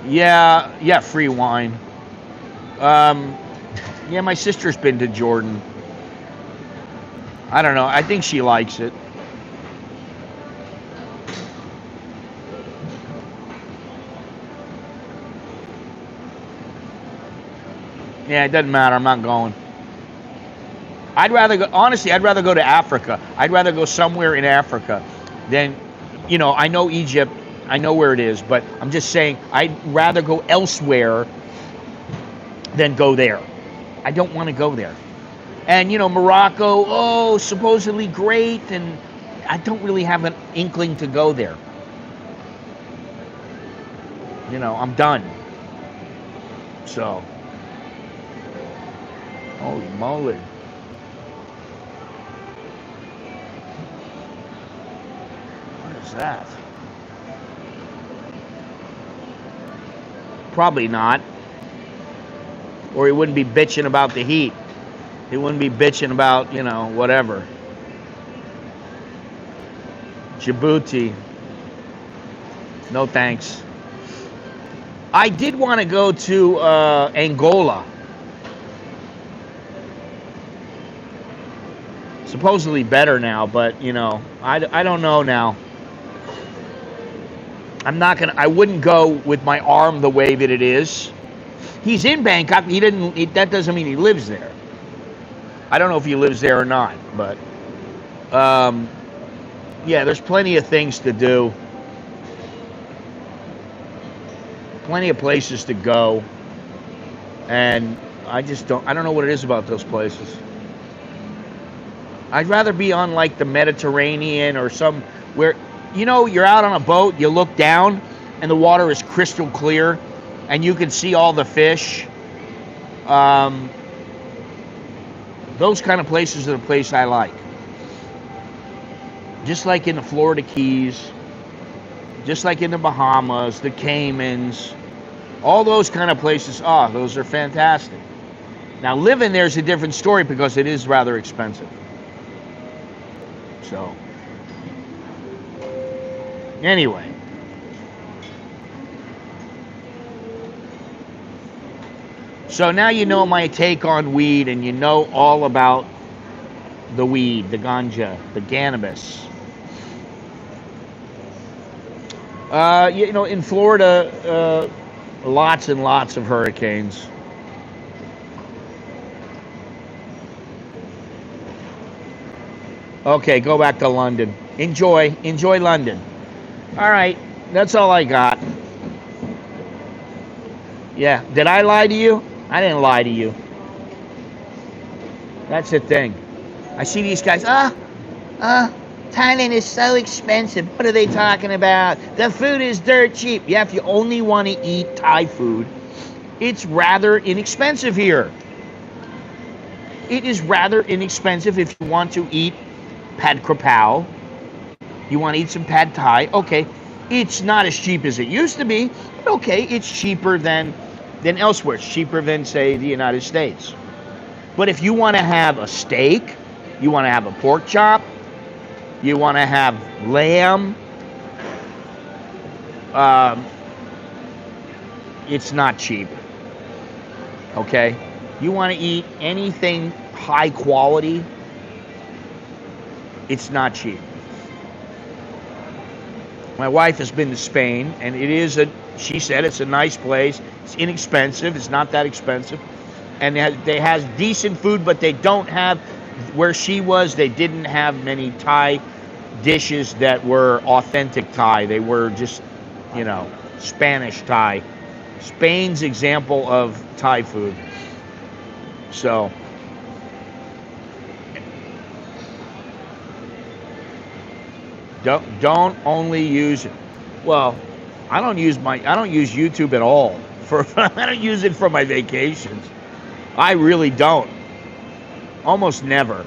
Yeah, free wine. Yeah, my sister's been to Jordan. I don't know. I think she likes it. Yeah, it doesn't matter. I'm not going. I'd rather go, honestly, I'd rather go to Africa. I'd rather go somewhere in Africa than, you know, I know Egypt, I know where it is, but I'm just saying I'd rather go elsewhere than go there. I don't want to go there. And, you know, Morocco, oh, supposedly great, and I don't really have an inkling to go there. You know, I'm done. So, holy moly. That? Probably not. Or he wouldn't be bitching about the heat. He wouldn't be bitching about, you know, whatever. Djibouti. No thanks. I did want to go to Angola. Supposedly better now, but, you know, I don't know now. I wouldn't go with my arm the way that it is. He's in Bangkok. That doesn't mean he lives there. I don't know if he lives there or not, but yeah, there's plenty of things to do. Plenty of places to go. And I don't know what it is about those places. I'd rather be on like the Mediterranean or somewhere. You know, you're out on a boat, you look down, and the water is crystal clear, and you can see all the fish. Those kind of places are the place I like. Just like in the Florida Keys, just like in the Bahamas, the Caymans, all those kind of places, those are fantastic. Now, living there is a different story because it is rather expensive. So, anyway. So now you know my take on weed, and you know all about the weed, the ganja, the cannabis. You know, in Florida, lots and lots of hurricanes. Okay, go back to London. Enjoy London. All right, that's all I got. Yeah. Did I lie to you? I didn't lie to you. That's the thing. I see these guys, Thailand is so expensive. What are they talking about? The food is dirt cheap. Yeah, if you only want to eat Thai food, it's rather inexpensive here. It is rather inexpensive if you want to eat pad krapao. You want to eat some pad Thai. Okay, it's not as cheap as it used to be, but okay, it's cheaper than elsewhere. It's cheaper than, say, the United States. But if you want to have a steak, you want to have a pork chop, you want to have lamb, it's not cheap. Okay? You want to eat anything high quality, it's not cheap. My wife has been to Spain, and she said it's a nice place. It's inexpensive. It's not that expensive. And they have decent food, but they don't have, where she was, they didn't have many Thai dishes that were authentic Thai. They were just, Spanish Thai. Spain's example of Thai food. So, don't only use it. Well, I don't use YouTube at all. I don't use it for my vacations. I really don't. Almost never.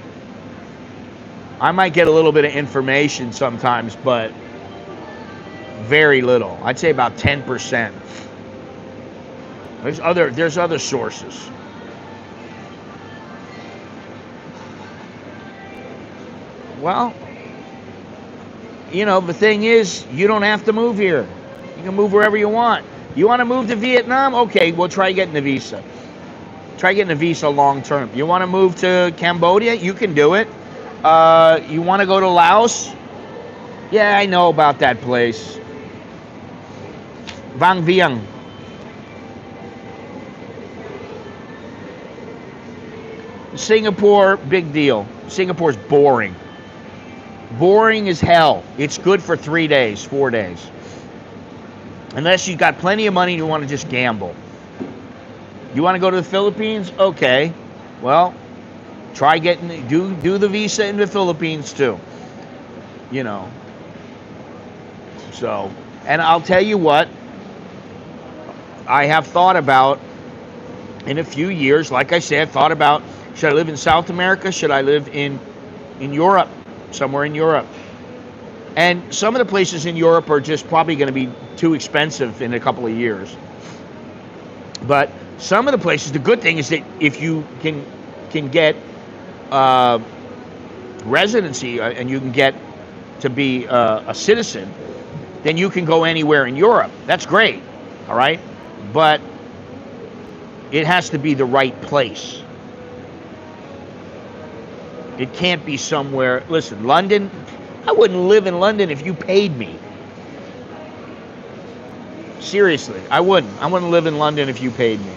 I might get a little bit of information sometimes, but very little. I'd say about 10%. There's other sources. Well, the thing is, you don't have to move here. You can move wherever you want. You want to move to Vietnam? Okay, we'll try getting a visa. Try getting a visa long term. You want to move to Cambodia? You can do it. You want to go to Laos? Yeah, I know about that place. Vang Vieng. Singapore, big deal. Singapore's boring. Boring as hell. It's good for 3 days, 4 days. Unless you've got plenty of money and you want to just gamble. You want to go to the Philippines? Okay. Well, try do the visa in the Philippines too. So, and I'll tell you what, I have thought about in a few years, like I said, thought about, should I live in South America? Should I live in Europe? Somewhere in Europe. And some of the places in Europe are just probably going to be too expensive in a couple of years. But some of the places, the good thing is that if you can get residency and you can get to be a citizen, then you can go anywhere in Europe. That's great, all right? But it has to be the right place. It can't be somewhere. Listen, London, I wouldn't live in London if you paid me. Seriously, I wouldn't. I wouldn't live in London if you paid me.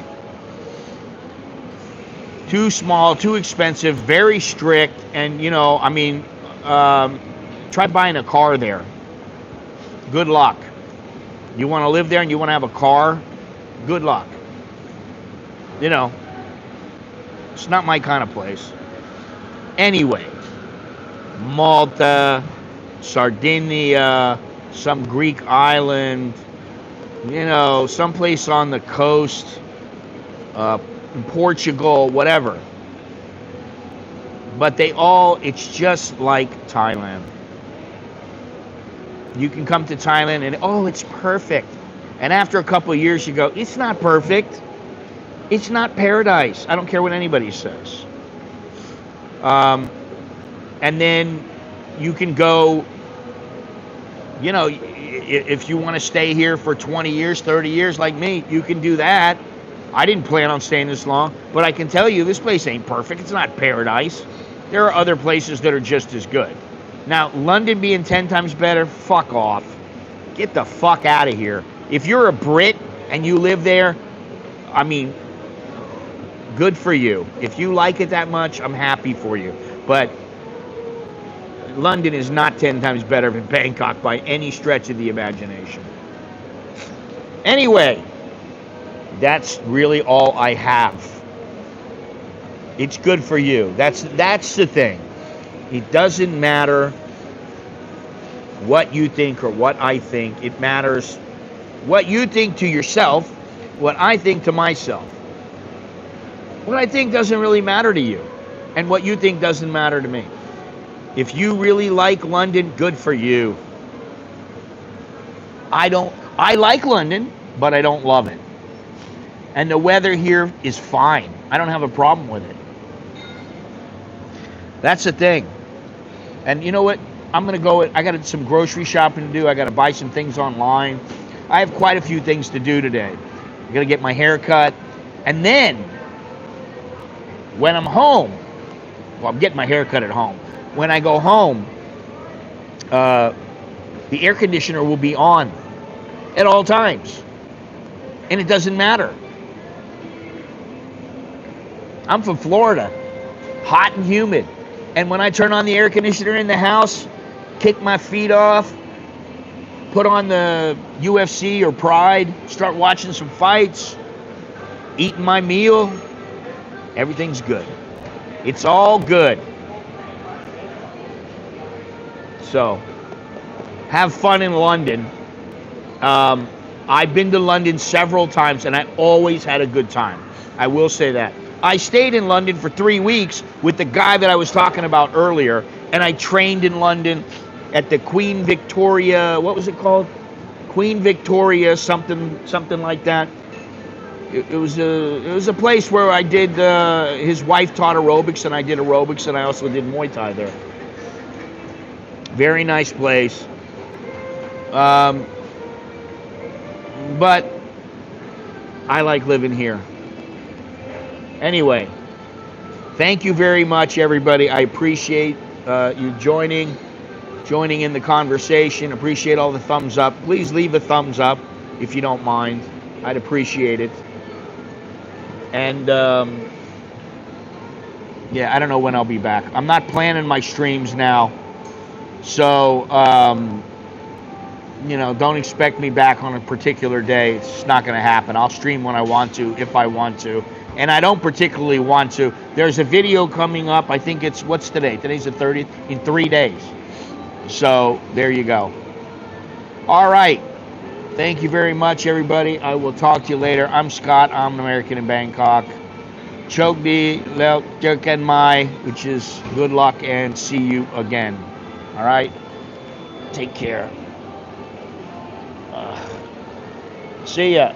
Too small, too expensive, very strict, and try buying a car there. Good luck. You want to live there and you want to have a car? Good luck. It's not my kind of place. Anyway, Malta, Sardinia, some Greek island, someplace on the coast, Portugal, whatever. But it's just like Thailand. You can come to Thailand and, it's perfect. And after a couple of years, you go, it's not perfect. It's not paradise. I don't care what anybody says. And then you can go, if you want to stay here for 20 years, 30 years like me, you can do that. I didn't plan on staying this long, but I can tell you this place ain't perfect. It's not paradise. There are other places that are just as good. Now, London being 10 times better, fuck off. Get the fuck out of here. If you're a Brit and you live there, good for you. If you like it that much, I'm happy for you. But London is not 10 times better than Bangkok by any stretch of the imagination. Anyway, That's really all I have. It's good for you. That's the thing. It doesn't matter what you think or what I think. It matters what you think to yourself, what I think to myself. What I think doesn't really matter to you, and what you think doesn't matter to me. If you really like London, good for you. I like London, but I don't love it. And the weather here is fine. I don't have a problem with it. That's the thing. And you know what? I'm going to go, I got some grocery shopping to do. I got to buy some things online. I have quite a few things to do today. I got to get my hair cut. And then, when I'm home, well, I'm getting my hair cut at home. When I go home, the air conditioner will be on at all times. And it doesn't matter. I'm from Florida, hot and humid. And when I turn on the air conditioner in the house, kick my feet off, put on the UFC or Pride, start watching some fights, eating my meal, everything's good. It's all good. So, have fun in London. I've been to London several times, and I always had a good time. I will say that. I stayed in London for 3 weeks with the guy that I was talking about earlier, and I trained in London at the Queen Victoria, what was it called? Queen Victoria, something like that. It was a place where I did, his wife taught aerobics, and I did aerobics, and I also did Muay Thai there. Very nice place. But I like living here. Anyway, thank you very much, everybody. I appreciate you joining in the conversation. Appreciate all the thumbs up. Please leave a thumbs up if you don't mind. I'd appreciate it. And yeah, I don't know when I'll be back. I'm not planning my streams now, so you know, don't expect me back on a particular day. It's just not going to happen. I'll stream when I want to, if I want to. And I don't particularly want to. There's a video coming up. I think it's, what's today? Today's the 30th. In 3 days. So, there you go. All right. Thank you very much, everybody. I will talk to you later. I'm Scott. I'm an American in Bangkok. Chok di leo ken mai, which is good luck and see you again. All right? Take care. See ya.